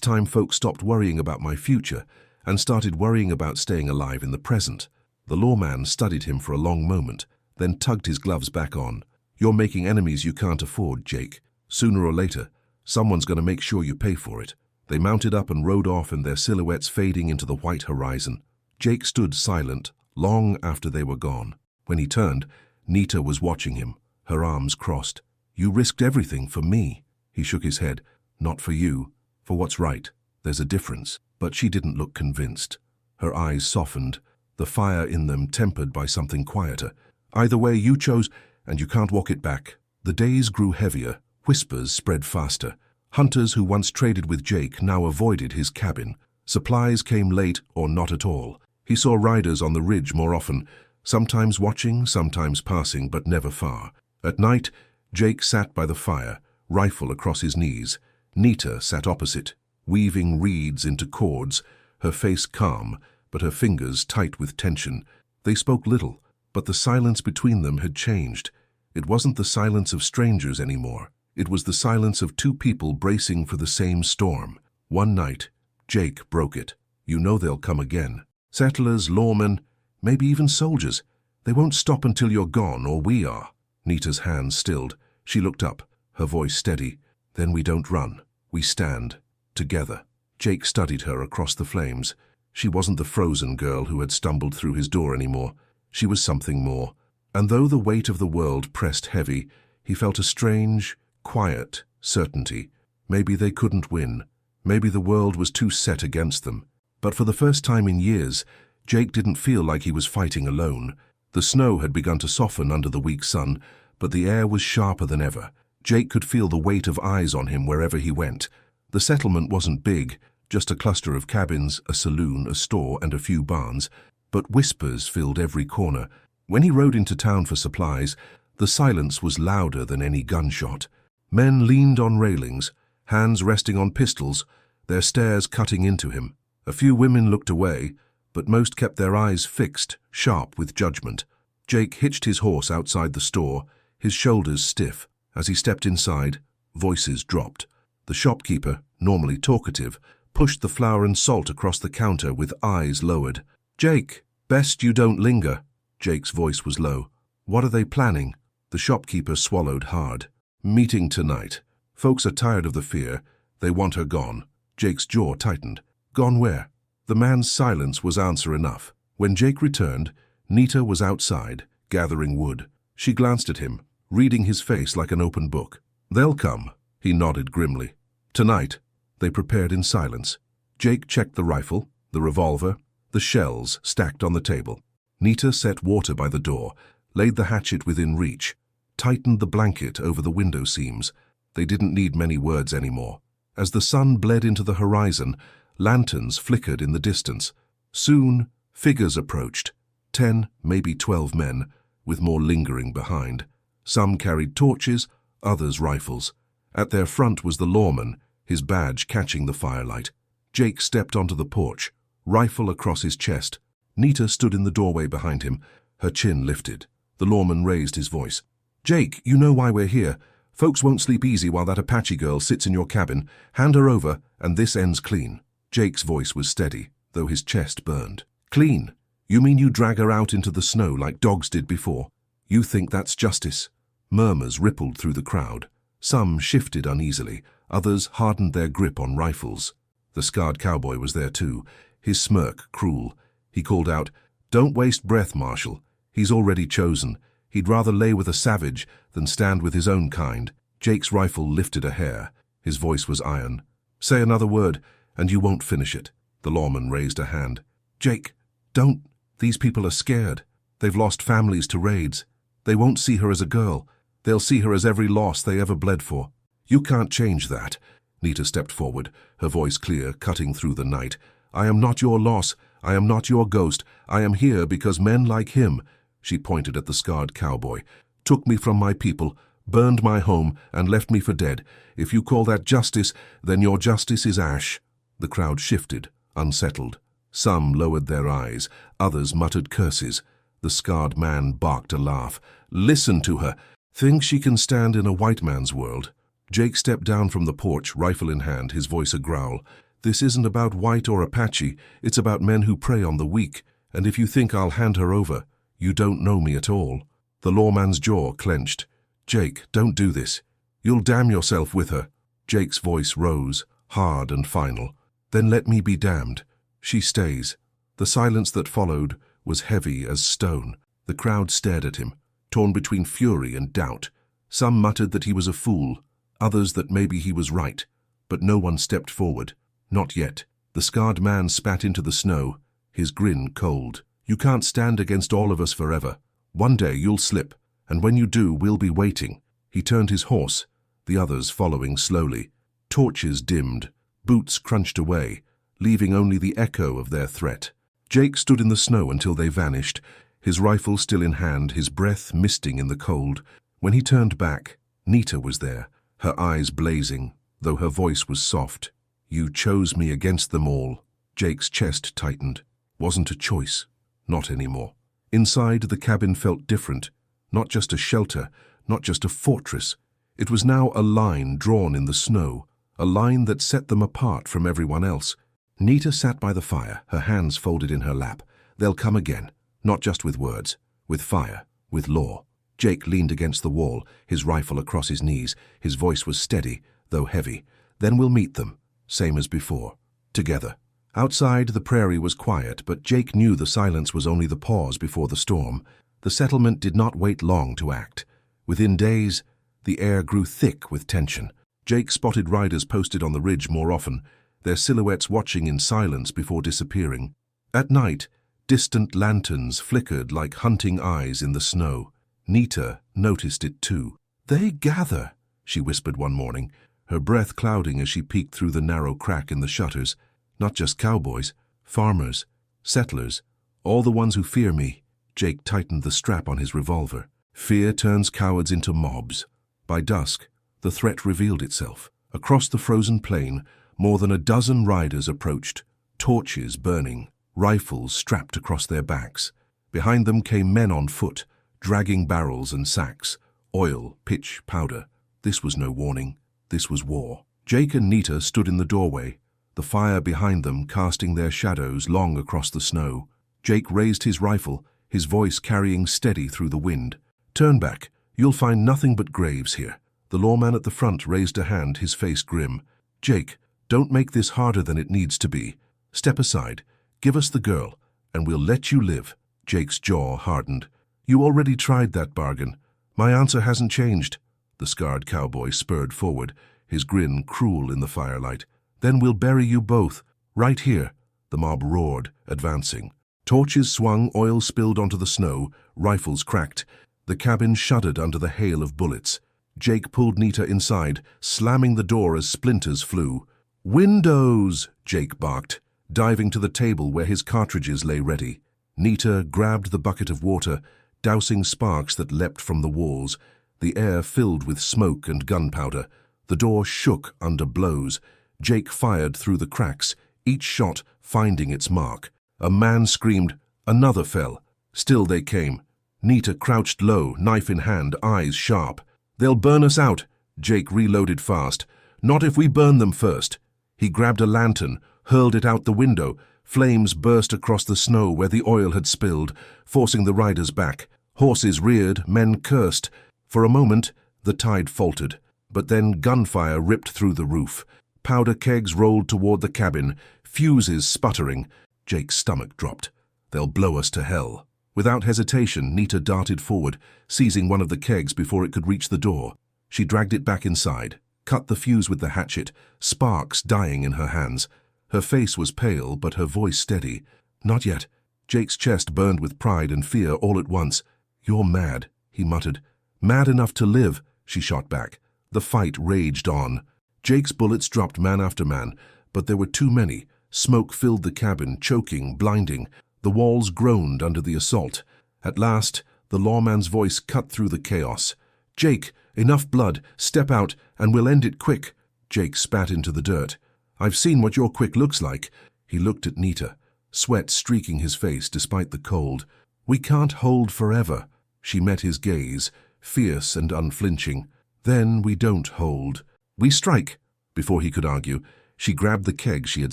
Speaker 1: time folks stopped worrying about my future and started worrying about staying alive in the present." The lawman studied him for a long moment, then tugged his gloves back on. "You're making enemies you can't afford, Jake. Sooner or later, someone's going to make sure you pay for it." They mounted up and rode off, and their silhouettes fading into the white horizon. Jake stood silent, long after they were gone. When he turned, Nita was watching him, her arms crossed. "You risked everything for me." He shook his head. "Not for you. For what's right. There's a difference." But she didn't look convinced. Her eyes softened, the fire in them tempered by something quieter. "Either way, you chose, and you can't walk it back." The days grew heavier, whispers spread faster. Hunters who once traded with Jake now avoided his cabin. Supplies came late or not at all. He saw riders on the ridge more often, sometimes watching, sometimes passing, but never far. At night, Jake sat by the fire, rifle across his knees. Nita sat opposite, weaving reeds into cords, her face calm, but her fingers tight with tension. They spoke little, but the silence between them had changed. It wasn't the silence of strangers anymore. It was the silence of 2 people bracing for the same storm. One night, Jake broke it. "You know they'll come again. Settlers, lawmen, maybe even soldiers. They won't stop until you're gone, or we are." Nita's hands stilled. She looked up, her voice steady. "Then we don't run. We stand. Together." Jake studied her across the flames. She wasn't the frozen girl who had stumbled through his door anymore. She was something more. And though the weight of the world pressed heavy, he felt a strange, quiet certainty. Maybe they couldn't win. Maybe the world was too set against them. But for the first time in years, Jake didn't feel like he was fighting alone. The snow had begun to soften under the weak sun, but the air was sharper than ever. Jake could feel the weight of eyes on him wherever he went. The settlement wasn't big, just a cluster of cabins, a saloon, a store, and a few barns, but whispers filled every corner. When he rode into town for supplies, the silence was louder than any gunshot. Men leaned on railings, hands resting on pistols, their stares cutting into him. A few women looked away, but most kept their eyes fixed, sharp with judgment. Jake hitched his horse outside the store, his shoulders stiff. As he stepped inside, voices dropped. The shopkeeper, normally talkative, pushed the flour and salt across the counter with eyes lowered. "Jake, best you don't linger." Jake's voice was low. "What are they planning?" The shopkeeper swallowed hard. "Meeting tonight. Folks are tired of the fear. They want her gone." Jake's jaw tightened. "Gone where?" The man's silence was answer enough. When Jake returned, Nita was outside, gathering wood. She glanced at him, reading his face like an open book. "They'll come," he nodded grimly. "Tonight." They prepared in silence. Jake checked the rifle, the revolver, the shells stacked on the table. Nita set water by the door, laid the hatchet within reach, tightened the blanket over the window seams. They didn't need many words anymore. As the sun bled into the horizon, lanterns flickered in the distance. Soon, figures approached. 10, maybe 12 men, with more lingering behind. Some carried torches, others rifles. At their front was the lawman, his badge catching the firelight. Jake stepped onto the porch, rifle across his chest. Nita stood in the doorway behind him, her chin lifted. The lawman raised his voice. "Jake, you know why we're here. Folks won't sleep easy while that Apache girl sits in your cabin. Hand her over, and this ends clean." Jake's voice was steady, though his chest burned. "Clean? You mean you drag her out into the snow like dogs did before? You think that's justice?" Murmurs rippled through the crowd. Some shifted uneasily, others hardened their grip on rifles. The scarred cowboy was there too, his smirk cruel. He called out, "Don't waste breath, Marshal. He's already chosen. He'd rather lay with a savage than stand with his own kind." Jake's rifle lifted a hair. His voice was iron. "Say another word, and you won't finish it." The lawman raised a hand. "Jake, don't. These people are scared. They've lost families to raids. They won't see her as a girl. They'll see her as every loss they ever bled for." "You can't change that." Nita stepped forward, her voice clear, cutting through the night. "I am not your loss. I am not your ghost. I am here because men like him," she pointed at the scarred cowboy, "took me from my people, burned my home, and left me for dead. If you call that justice, then your justice is ash." The crowd shifted, unsettled. Some lowered their eyes, others muttered curses. The scarred man barked a laugh. "Listen to her. Thinks she can stand in a white man's world." Jake stepped down from the porch, rifle in hand, his voice a growl. "This isn't about white or Apache. It's about men who prey on the weak. And if you think I'll hand her over, you don't know me at all." The lawman's jaw clenched. "Jake, don't do this. You'll damn yourself with her." Jake's voice rose, hard and final. "Then let me be damned. She stays." The silence that followed was heavy as stone. The crowd stared at him, torn between fury and doubt. Some muttered that he was a fool, others that maybe he was right, but no one stepped forward. Not yet. The scarred man spat into the snow, his grin cold. "You can't stand against all of us forever. One day you'll slip, and when you do, we'll be waiting." He turned his horse, the others following slowly. Torches dimmed, boots crunched away, leaving only the echo of their threat. Jake stood in the snow until they vanished, his rifle still in hand, his breath misting in the cold. When he turned back, Nita was there, her eyes blazing, though her voice was soft. "You chose me against them all." Jake's chest tightened. Wasn't a choice. Not anymore. Inside, the cabin felt different. Not just a shelter, not just a fortress. It was now a line drawn in the snow, a line that set them apart from everyone else. Nita sat by the fire, her hands folded in her lap. They'll come again, not just with words, with fire, with law. Jake leaned against the wall, his rifle across his knees. His voice was steady, though heavy. "Then we'll meet them, same as before, together. Outside, the prairie was quiet, but Jake knew the silence was only the pause before the storm. The settlement did not wait long to act. Within days, the air grew thick with tension. Jake spotted riders posted on the ridge more often, their silhouettes watching in silence before disappearing. At night, distant lanterns flickered like hunting eyes in the snow. Nita noticed it too. "They gather," she whispered one morning, her breath clouding as she peeked through the narrow crack in the shutters. "Not just cowboys, farmers, settlers, all the ones who fear me." Jake tightened the strap on his revolver. Fear turns cowards into mobs. By dusk, the threat revealed itself. Across the frozen plain, more than a dozen riders approached, torches burning, rifles strapped across their backs. Behind them came men on foot, dragging barrels and sacks, oil, pitch, powder. This was no warning. This was war. Jake and Nita stood in the doorway, the fire behind them casting their shadows long across the snow. Jake raised his rifle, his voice carrying steady through the wind. "Turn back. You'll find nothing but graves here." The lawman at the front raised a hand, his face grim. "Jake, don't make this harder than it needs to be. Step aside. Give us the girl, and we'll let you live." Jake's jaw hardened. "You already tried that bargain. My answer hasn't changed." The scarred cowboy spurred forward, his grin cruel in the firelight. "Then we'll bury you both, right here." The mob roared, advancing. Torches swung, oil spilled onto the snow, rifles cracked. The cabin shuddered under the hail of bullets. Jake pulled Nita inside, slamming the door as splinters flew. "Windows!" Jake barked, diving to the table where his cartridges lay ready. Nita grabbed the bucket of water, dousing sparks that leapt from the walls. The air filled with smoke and gunpowder. The door shook under blows. Jake fired through the cracks, each shot finding its mark. A man screamed. Another fell. Still they came. Nita crouched low, knife in hand, eyes sharp. "They'll burn us out." Jake reloaded fast. "Not if we burn them first." He grabbed a lantern, hurled it out the window. Flames burst across the snow where the oil had spilled, forcing the riders back. Horses reared, men cursed. For a moment, the tide faltered, but then gunfire ripped through the roof. Powder kegs rolled toward the cabin, fuses sputtering. Jake's stomach dropped. "They'll blow us to hell." Without hesitation, Nita darted forward, seizing one of the kegs before it could reach the door. She dragged it back inside, cut the fuse with the hatchet, sparks dying in her hands. Her face was pale, but her voice steady. "Not yet." Jake's chest burned with pride and fear all at once. "You're mad," he muttered. "Mad enough to live," she shot back. The fight raged on. Jake's bullets dropped man after man, but there were too many. Smoke filled the cabin, choking, blinding. The walls groaned under the assault. At last, the lawman's voice cut through the chaos. "Jake, enough blood. Step out, and we'll end it quick." Jake spat into the dirt. "I've seen what your quick looks like." He looked at Nita, sweat streaking his face despite the cold. "We can't hold forever." She met his gaze, fierce and unflinching. "Then we don't hold. We strike." Before he could argue, she grabbed the keg she had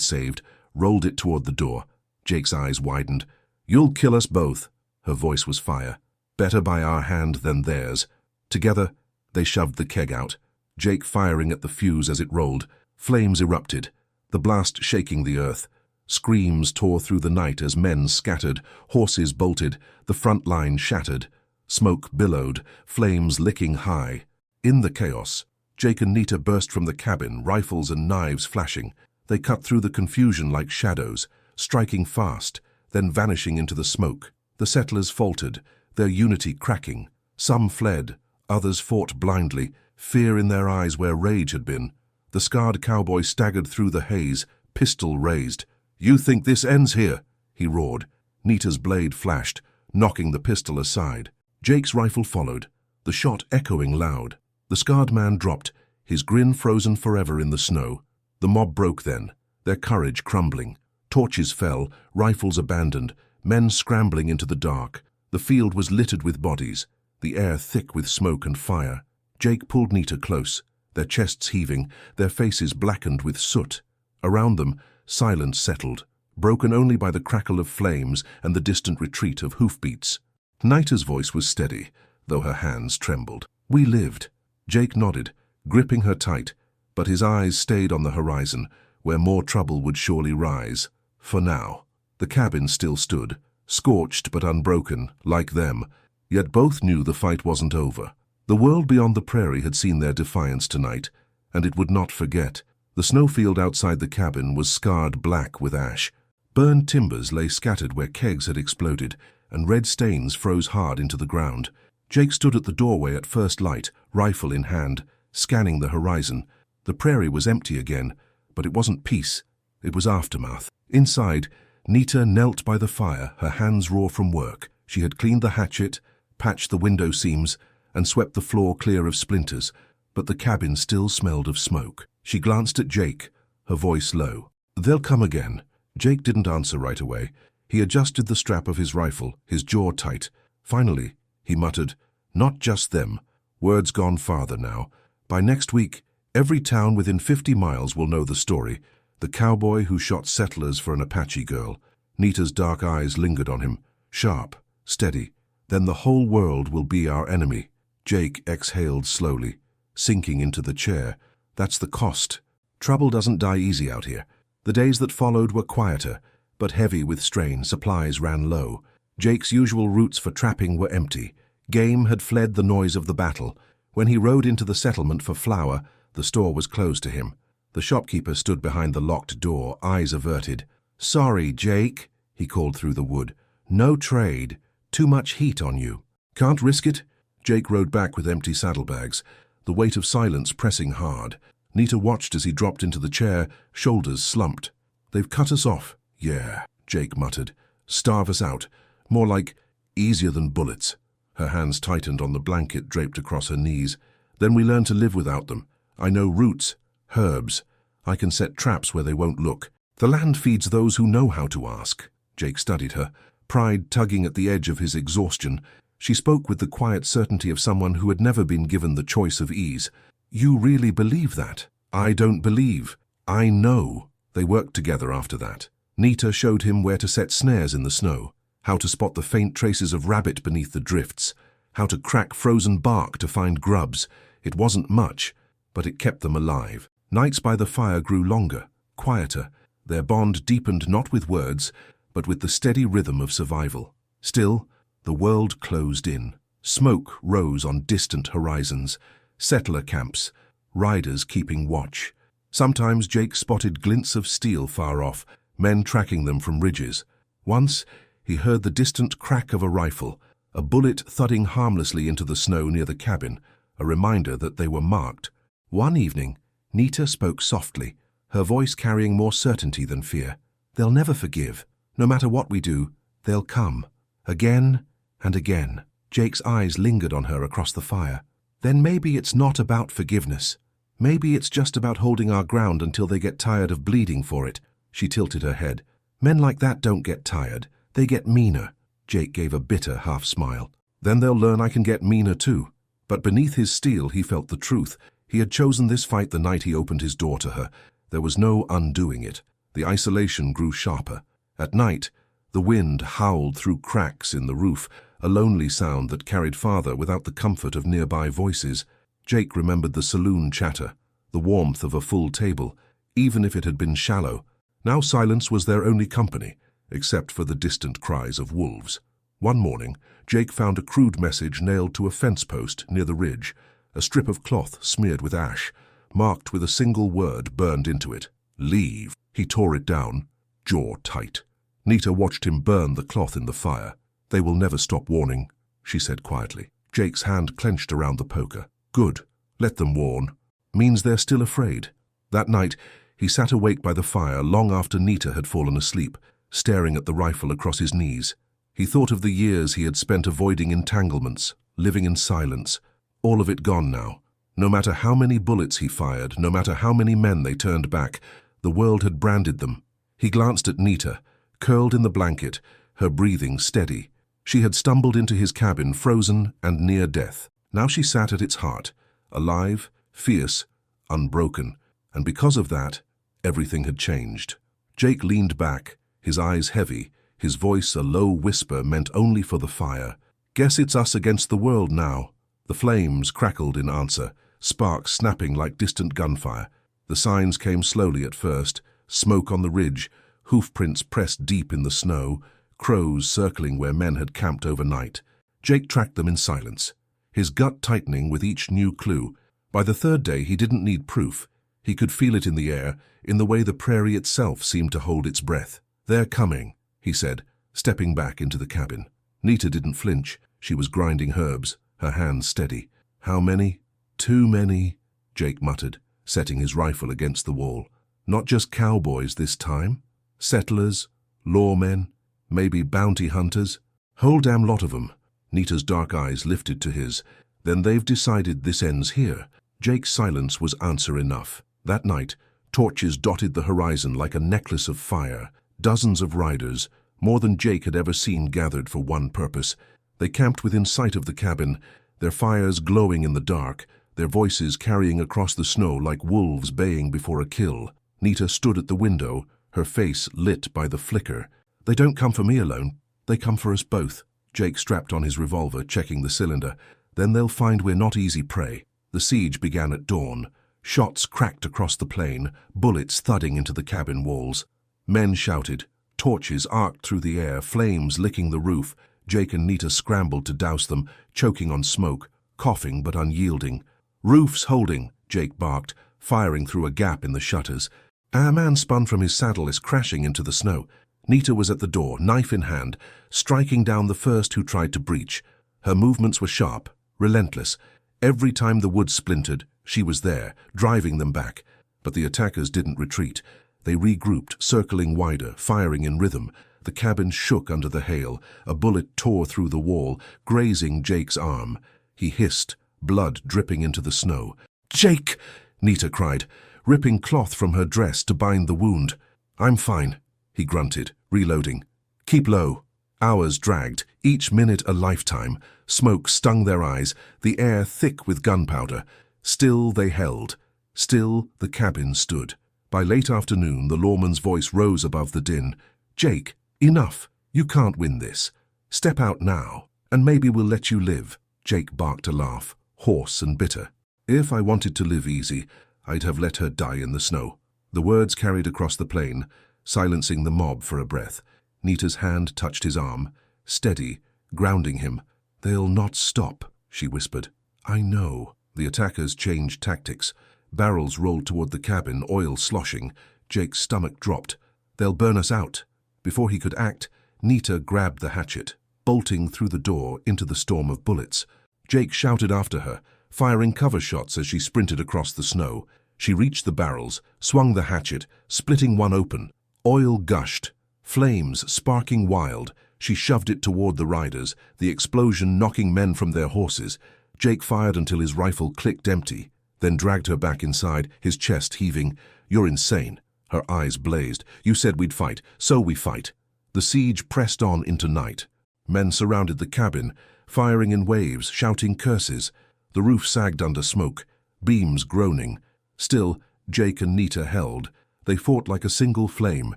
Speaker 1: saved, rolled it toward the door. Jake's eyes widened. "You'll kill us both." Her voice was fire. "Better by our hand than theirs." Together, they shoved the keg out, Jake firing at the fuse as it rolled. Flames erupted, the blast shaking the earth. Screams tore through the night as men scattered, horses bolted, the front line shattered. Smoke billowed, flames licking high. In the chaos, Jake and Nita burst from the cabin, rifles and knives flashing. They cut through the confusion like shadows, striking fast, then vanishing into the smoke. The settlers faltered, their unity cracking. Some fled, others fought blindly, fear in their eyes where rage had been. The scarred cowboy staggered through the haze, pistol raised. "You think this ends here?" he roared. Nita's blade flashed, knocking the pistol aside. Jake's rifle followed, the shot echoing loud. The scarred man dropped, his grin frozen forever in the snow. The mob broke then, their courage crumbling. Torches fell, rifles abandoned, men scrambling into the dark. The field was littered with bodies, the air thick with smoke and fire. Jake pulled Nita close, their chests heaving, their faces blackened with soot. Around them, silence settled, broken only by the crackle of flames and the distant retreat of hoofbeats. Nita's voice was steady, though her hands trembled. "We lived." Jake nodded, gripping her tight, but his eyes stayed on the horizon, where more trouble would surely rise. For now. The cabin still stood, scorched but unbroken, like them, yet both knew the fight wasn't over. The world beyond the prairie had seen their defiance tonight, and it would not forget. The snowfield outside the cabin was scarred black with ash. Burned timbers lay scattered where kegs had exploded, and red stains froze hard into the ground. Jake stood at the doorway at first light, rifle in hand, scanning the horizon. The prairie was empty again, but it wasn't peace. It was aftermath. Inside, Nita knelt by the fire, her hands raw from work. She had cleaned the hatchet, patched the window seams, and swept the floor clear of splinters, but the cabin still smelled of smoke. She glanced at Jake, her voice low. "They'll come again." Jake didn't answer right away. He adjusted the strap of his rifle, his jaw tight. Finally, he muttered, "Not just them. Word's gone farther now. By next week, every town within 50 miles will know the story. The cowboy who shot settlers for an Apache girl." Nita's dark eyes lingered on him, sharp, steady. "Then the whole world will be our enemy." Jake exhaled slowly, sinking into the chair. "That's the cost. Trouble doesn't die easy out here." The days that followed were quieter, but heavy with strain. Supplies ran low. Jake's usual routes for trapping were empty. Game had fled the noise of the battle. When he rode into the settlement for flour, the store was closed to him. The shopkeeper stood behind the locked door, eyes averted. "Sorry, Jake," he called through the wood. "No trade. Too much heat on you." "Can't risk it?" Jake rode back with empty saddlebags, the weight of silence pressing hard. Nita watched as he dropped into the chair, shoulders slumped. "They've cut us off." "Yeah," Jake muttered. "Starve us out. More like easier than bullets." Her hands tightened on the blanket draped across her knees. "Then we learn to live without them. I know roots, herbs. I can set traps where they won't look. The land feeds those who know how to ask." Jake studied her, pride tugging at the edge of his exhaustion. She spoke with the quiet certainty of someone who had never been given the choice of ease. "You really believe that?" "I don't believe. I know." They worked together after that. Nita showed him where to set snares in the snow, how to spot the faint traces of rabbit beneath the drifts, how to crack frozen bark to find grubs. It wasn't much, but it kept them alive. Nights by the fire grew longer, quieter. Their bond deepened not with words, but with the steady rhythm of survival. Still, the world closed in. Smoke rose on distant horizons, settler camps, riders keeping watch. Sometimes Jake spotted glints of steel far off, men tracking them from ridges. Once, he heard the distant crack of a rifle, a bullet thudding harmlessly into the snow near the cabin, a reminder that they were marked. One evening, Nita spoke softly, her voice carrying more certainty than fear. "They'll never forgive. No matter what we do, they'll come. Again and again." Jake's eyes lingered on her across the fire. "Then maybe it's not about forgiveness. Maybe it's just about holding our ground until they get tired of bleeding for it." She tilted her head. "Men like that don't get tired. They get meaner." Jake gave a bitter half-smile. "Then they'll learn I can get meaner too." But beneath his steel he felt the truth. He had chosen this fight the night he opened his door to her. There was no undoing it. The isolation grew sharper. At night, the wind howled through cracks in the roof, a lonely sound that carried farther without the comfort of nearby voices. Jake remembered the saloon chatter, the warmth of a full table, even if it had been shallow. Now silence was their only company, except for the distant cries of wolves. One morning, Jake found a crude message nailed to a fence post near the ridge, a strip of cloth smeared with ash, marked with a single word burned into it. "Leave." He tore it down, jaw tight. Nita watched him burn the cloth in the fire. "They will never stop warning," she said quietly. Jake's hand clenched around the poker. "Good. Let them warn. Means they're still afraid." That night, he sat awake by the fire long after Nita had fallen asleep, staring at the rifle across his knees. He thought of the years he had spent avoiding entanglements, living in silence. All of it gone now. No matter how many bullets he fired, no matter how many men they turned back, the world had branded them. He glanced at Nita, curled in the blanket, her breathing steady. She had stumbled into his cabin, frozen and near death. Now she sat at its heart, alive, fierce, unbroken. And because of that, everything had changed. Jake leaned back, his eyes heavy, his voice a low whisper meant only for the fire. "Guess it's us against the world now." The flames crackled in answer, sparks snapping like distant gunfire. The signs came slowly at first, smoke on the ridge, hoofprints pressed deep in the snow, crows circling where men had camped overnight. Jake tracked them in silence, his gut tightening with each new clue. By the third day, he didn't need proof. He could feel it in the air, in the way the prairie itself seemed to hold its breath. "They're coming," he said, stepping back into the cabin. Nita didn't flinch. She was grinding herbs, her hands steady. "How many?" "Too many," Jake muttered, setting his rifle against the wall. "Not just cowboys this time. Settlers, lawmen, maybe bounty hunters. Whole damn lot of them." Nita's dark eyes lifted to his. "Then they've decided this ends here." Jake's silence was answer enough. That night, torches dotted the horizon like a necklace of fire. Dozens of riders, more than Jake had ever seen, gathered for one purpose. They camped within sight of the cabin, their fires glowing in the dark, their voices carrying across the snow like wolves baying before a kill. Nita stood at the window, her face lit by the flicker. "They don't come for me alone. They come for us both." Jake strapped on his revolver, checking the cylinder. "Then they'll find we're not easy prey." The siege began at dawn. Shots cracked across the plain, bullets thudding into the cabin walls. Men shouted. Torches arced through the air, flames licking the roof. Jake and Nita scrambled to douse them, choking on smoke, coughing but unyielding. "Roof's holding," Jake barked, firing through a gap in the shutters. A man spun from his saddle, crashing into the snow. Nita was at the door, knife in hand, striking down the first who tried to breach. Her movements were sharp, relentless. Every time the wood splintered, she was there, driving them back. But the attackers didn't retreat. They regrouped, circling wider, firing in rhythm. The cabin shook under the hail. A bullet tore through the wall, grazing Jake's arm. He hissed, blood dripping into the snow. "Jake!" Nita cried, ripping cloth from her dress to bind the wound. "I'm fine," he grunted, reloading. "Keep low." Hours dragged, each minute a lifetime. Smoke stung their eyes, the air thick with gunpowder. Still they held. Still the cabin stood. By late afternoon, the lawman's voice rose above the din. "Jake, enough. You can't win this. Step out now, and maybe we'll let you live." Jake barked a laugh, hoarse and bitter. "If I wanted to live easy, I'd have let her die in the snow." The words carried across the plain, silencing the mob for a breath. Nita's hand touched his arm, steady, grounding him. "They'll not stop," she whispered. "I know." The attackers changed tactics. Barrels rolled toward the cabin, oil sloshing. Jake's stomach dropped. "They'll burn us out." Before he could act, Nita grabbed the hatchet, bolting through the door into the storm of bullets. Jake shouted after her, firing cover shots as she sprinted across the snow. She reached the barrels, swung the hatchet, splitting one open. Oil gushed, flames sparking wild. She shoved it toward the riders, the explosion knocking men from their horses. Jake fired until his rifle clicked empty, then dragged her back inside, his chest heaving. "You're insane." Her eyes blazed. "You said we'd fight, so we fight." The siege pressed on into night. Men surrounded the cabin, firing in waves, shouting curses. The roof sagged under smoke, beams groaning. Still, Jake and Nita held. They fought like a single flame,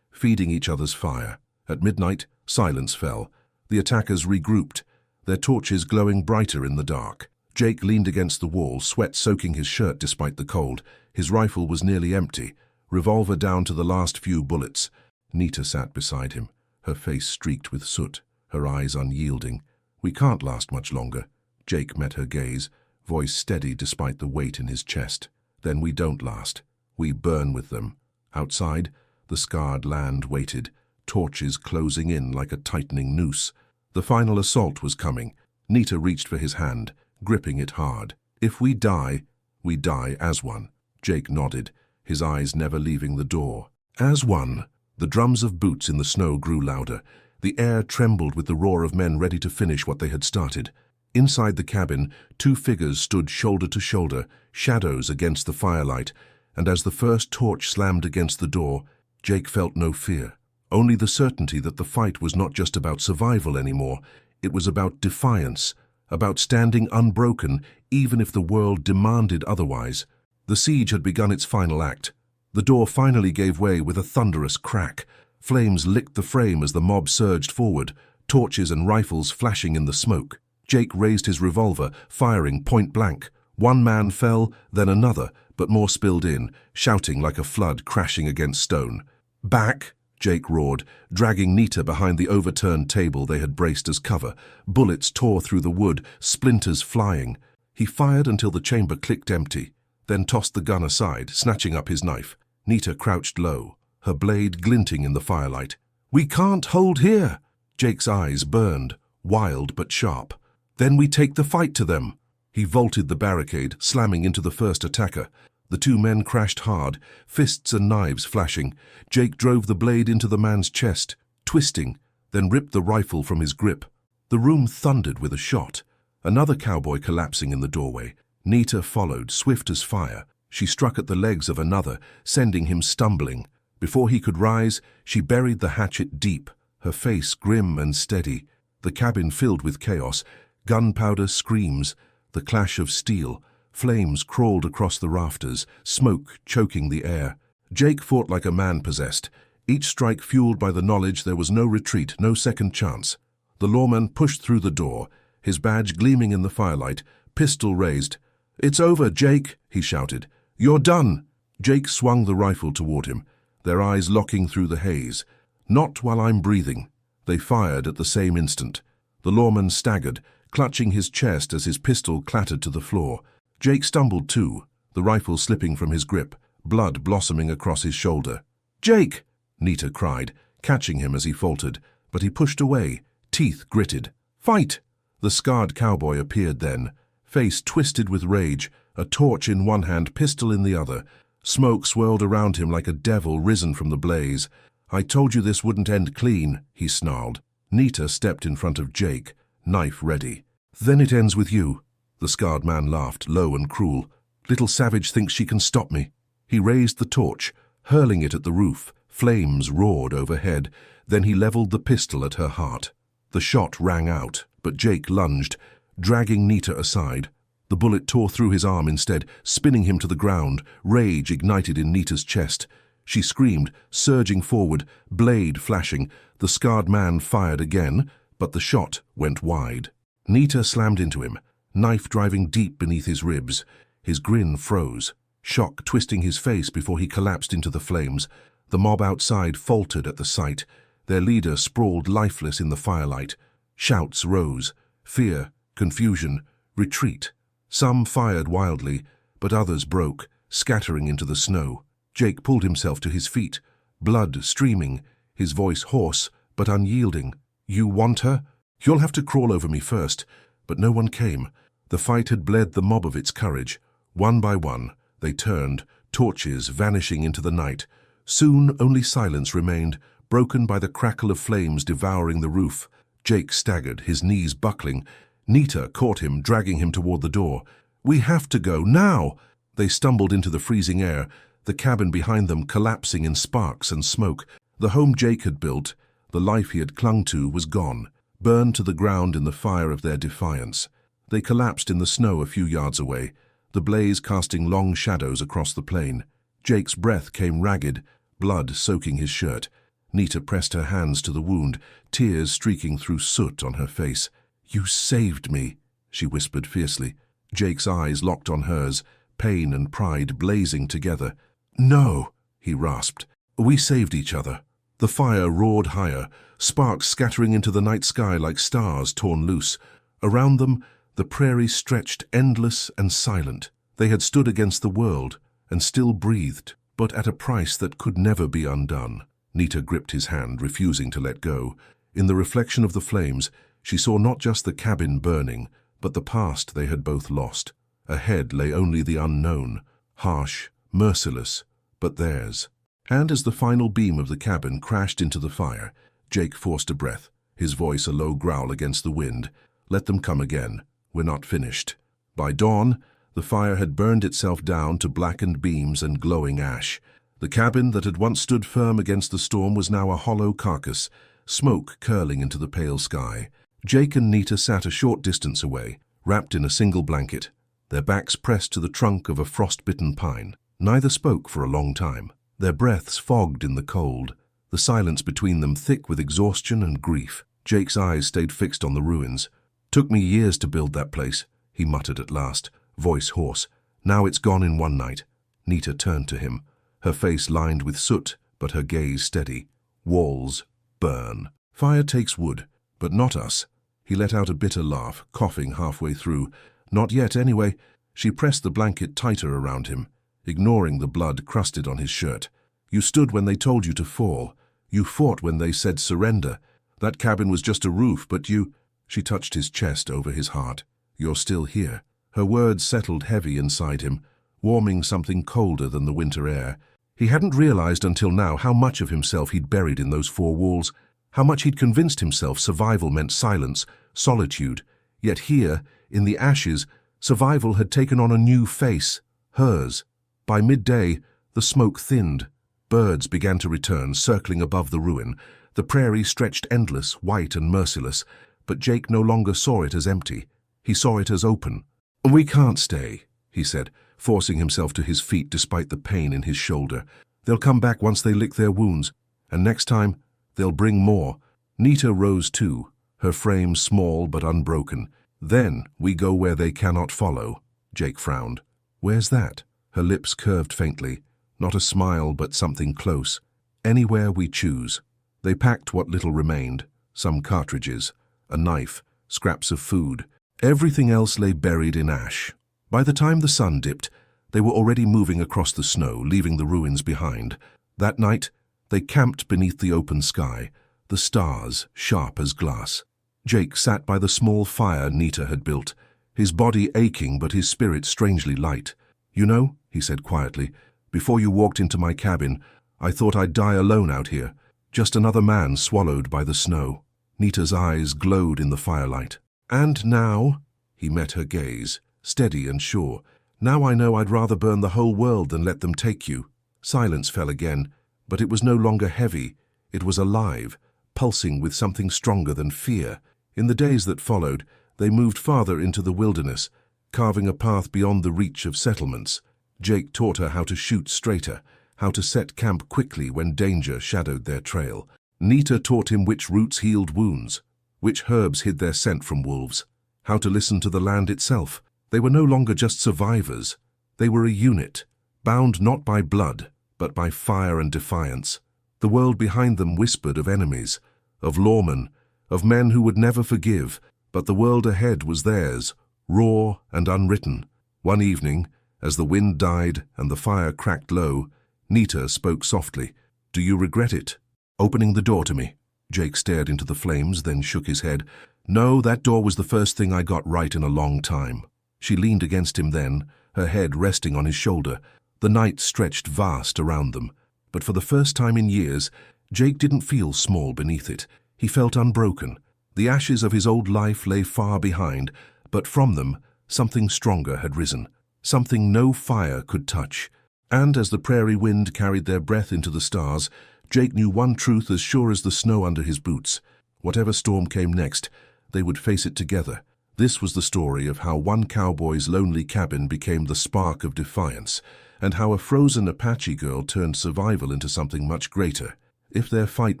Speaker 1: feeding each other's fire. At midnight, silence fell. The attackers regrouped, their torches glowing brighter in the dark. Jake leaned against the wall, sweat soaking his shirt despite the cold. His rifle was nearly empty, revolver down to the last few bullets. Nita sat beside him, her face streaked with soot, her eyes unyielding. "We can't last much longer." Jake met her gaze, voice steady despite the weight in his chest. "Then we don't last. We burn with them." Outside, the scarred land waited, torches closing in like a tightening noose. The final assault was coming. Nita reached for his hand, gripping it hard. "If we die, we die as one." Jake nodded, his eyes never leaving the door. As one. The drums of boots in the snow grew louder. The air trembled with the roar of men ready to finish what they had started. Inside the cabin, two figures stood shoulder to shoulder, shadows against the firelight, and as the first torch slammed against the door, Jake felt no fear. Only the certainty that the fight was not just about survival anymore. It was about defiance, about standing unbroken even if the world demanded otherwise. The siege had begun its final act. The door finally gave way with a thunderous crack. Flames licked the frame as the mob surged forward, torches and rifles flashing in the smoke. Jake raised his revolver, firing point blank. One man fell, then another, but more spilled in, shouting like a flood crashing against stone. "Back!" Jake roared, dragging Nita behind the overturned table they had braced as cover. Bullets tore through the wood, splinters flying. He fired until the chamber clicked empty, then tossed the gun aside, snatching up his knife. Nita crouched low, her blade glinting in the firelight. "We can't hold here!" Jake's eyes burned, wild but sharp. "Then we take the fight to them." He vaulted the barricade, slamming into the first attacker. The two men crashed hard, fists and knives flashing. Jake drove the blade into the man's chest, twisting, then ripped the rifle from his grip. The room thundered with a shot. Another cowboy collapsing in the doorway. Nita followed, swift as fire. She struck at the legs of another, sending him stumbling. Before he could rise, she buried the hatchet deep, her face grim and steady. The cabin filled with chaos, gunpowder screams, the clash of steel. Flames crawled across the rafters, smoke choking the air. Jake fought like a man possessed, each strike fueled by the knowledge there was no retreat, no second chance. The lawman pushed through the door, his badge gleaming in the firelight, pistol raised. "It's over, Jake," he shouted. "You're done." Jake swung the rifle toward him, their eyes locking through the haze. "Not while I'm breathing." They fired at the same instant. The lawman staggered, clutching his chest as his pistol clattered to the floor. Jake stumbled too, the rifle slipping from his grip, blood blossoming across his shoulder. "Jake!" Nita cried, catching him as he faltered, but he pushed away, teeth gritted. "Fight!" The scarred cowboy appeared then, face twisted with rage, a torch in one hand, pistol in the other. Smoke swirled around him like a devil risen from the blaze. "I told you this wouldn't end clean," he snarled. Nita stepped in front of Jake, knife ready. "Then it ends with you." The scarred man laughed, low and cruel. "Little savage thinks she can stop me." He raised the torch, hurling it at the roof. Flames roared overhead. Then he leveled the pistol at her heart. The shot rang out, but Jake lunged, dragging Nita aside. The bullet tore through his arm instead, spinning him to the ground. Rage ignited in Nita's chest. She screamed, surging forward, blade flashing. The scarred man fired again, but the shot went wide. Nita slammed into him, knife driving deep beneath his ribs. His grin froze, shock twisting his face before he collapsed into the flames. The mob outside faltered at the sight. Their leader sprawled lifeless in the firelight. Shouts rose, fear, confusion, retreat. Some fired wildly, but others broke, scattering into the snow. Jake pulled himself to his feet, blood streaming, his voice hoarse but unyielding. "You want her? You'll have to crawl over me first." But no one came. The fight had bled the mob of its courage. One by one, they turned, torches vanishing into the night. Soon only silence remained, broken by the crackle of flames devouring the roof. Jake staggered, his knees buckling. Nita caught him, dragging him toward the door. "We have to go, now!" They stumbled into the freezing air, the cabin behind them collapsing in sparks and smoke. The home Jake had built, the life he had clung to, was gone, burned to the ground in the fire of their defiance. They collapsed in the snow a few yards away, the blaze casting long shadows across the plain. Jake's breath came ragged, blood soaking his shirt. Nita pressed her hands to the wound, tears streaking through soot on her face. "You saved me," she whispered fiercely. Jake's eyes locked on hers, pain and pride blazing together. "No," he rasped. "We saved each other." The fire roared higher, sparks scattering into the night sky like stars torn loose. Around them, the prairie stretched endless and silent. They had stood against the world and still breathed, but at a price that could never be undone. Nita gripped his hand, refusing to let go. In the reflection of the flames, she saw not just the cabin burning, but the past they had both lost. Ahead lay only the unknown, harsh, merciless, but theirs. And as the final beam of the cabin crashed into the fire, Jake forced a breath, his voice a low growl against the wind. "Let them come again. We're not finished." By dawn, the fire had burned itself down to blackened beams and glowing ash. The cabin that had once stood firm against the storm was now a hollow carcass, smoke curling into the pale sky. Jake and Nita sat a short distance away, wrapped in a single blanket, their backs pressed to the trunk of a frost-bitten pine. Neither spoke for a long time, their breaths fogged in the cold, the silence between them thick with exhaustion and grief. Jake's eyes stayed fixed on the ruins. "Took me years to build that place," he muttered at last, voice hoarse. "Now it's gone in one night." Nita turned to him, her face lined with soot, but her gaze steady. Walls burn. Fire takes wood, but not us. He let out a bitter laugh, coughing halfway through. Not yet, anyway. She pressed the blanket tighter around him, ignoring the blood crusted on his shirt. You stood when they told you to fall. You fought when they said surrender. That cabin was just a roof, but you— She touched his chest over his heart. You're still here. Her words settled heavy inside him, warming something colder than the winter air. He hadn't realized until now how much of himself he'd buried in those four walls, how much he'd convinced himself survival meant silence, solitude. Yet here, in the ashes, survival had taken on a new face, hers. By midday, the smoke thinned. Birds began to return, circling above the ruin. The prairie stretched endless, white and merciless, but Jake no longer saw it as empty. He saw it as open. "We can't stay," he said, forcing himself to his feet despite the pain in his shoulder. "They'll come back once they lick their wounds, and next time, they'll bring more." Nita rose too, her frame small but unbroken. "Then we go where they cannot follow," Jake frowned. "Where's that?" Her lips curved faintly. Not a smile, but something close. "Anywhere we choose." They packed what little remained, some cartridges, a knife, scraps of food. Everything else lay buried in ash. By the time the sun dipped, they were already moving across the snow, leaving the ruins behind. That night, they camped beneath the open sky, the stars sharp as glass. Jake sat by the small fire Nita had built, his body aching but his spirit strangely light. "You know," he said quietly, "before you walked into my cabin, I thought I'd die alone out here, just another man swallowed by the snow." Nita's eyes glowed in the firelight. "And now," he met her gaze, steady and sure, "now I know I'd rather burn the whole world than let them take you." Silence fell again, but it was no longer heavy. It was alive, pulsing with something stronger than fear. In the days that followed, they moved farther into the wilderness, carving a path beyond the reach of settlements. Jake taught her how to shoot straighter, how to set camp quickly when danger shadowed their trail. Nita taught him which roots healed wounds, which herbs hid their scent from wolves, how to listen to the land itself. They were no longer just survivors. They were a unit, bound not by blood, but by fire and defiance. The world behind them whispered of enemies, of lawmen, of men who would never forgive, but the world ahead was theirs, raw and unwritten. One evening, as the wind died and the fire cracked low, Nita spoke softly. "Do you regret it? Opening the door to me?" Jake stared into the flames, then shook his head. "No, that door was the first thing I got right in a long time." She leaned against him then, her head resting on his shoulder. The night stretched vast around them, but for the first time in years, Jake didn't feel small beneath it. He felt unbroken. The ashes of his old life lay far behind, but from them, something stronger had risen, something no fire could touch. And as the prairie wind carried their breath into the stars, Jake knew one truth as sure as the snow under his boots. Whatever storm came next, they would face it together. This was the story of how one cowboy's lonely cabin became the spark of defiance, and how a frozen Apache girl turned survival into something much greater. If their fight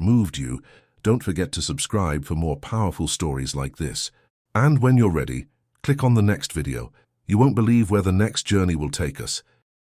Speaker 1: moved you, don't forget to subscribe for more powerful stories like this. And when you're ready, click on the next video. You won't believe where the next journey will take us.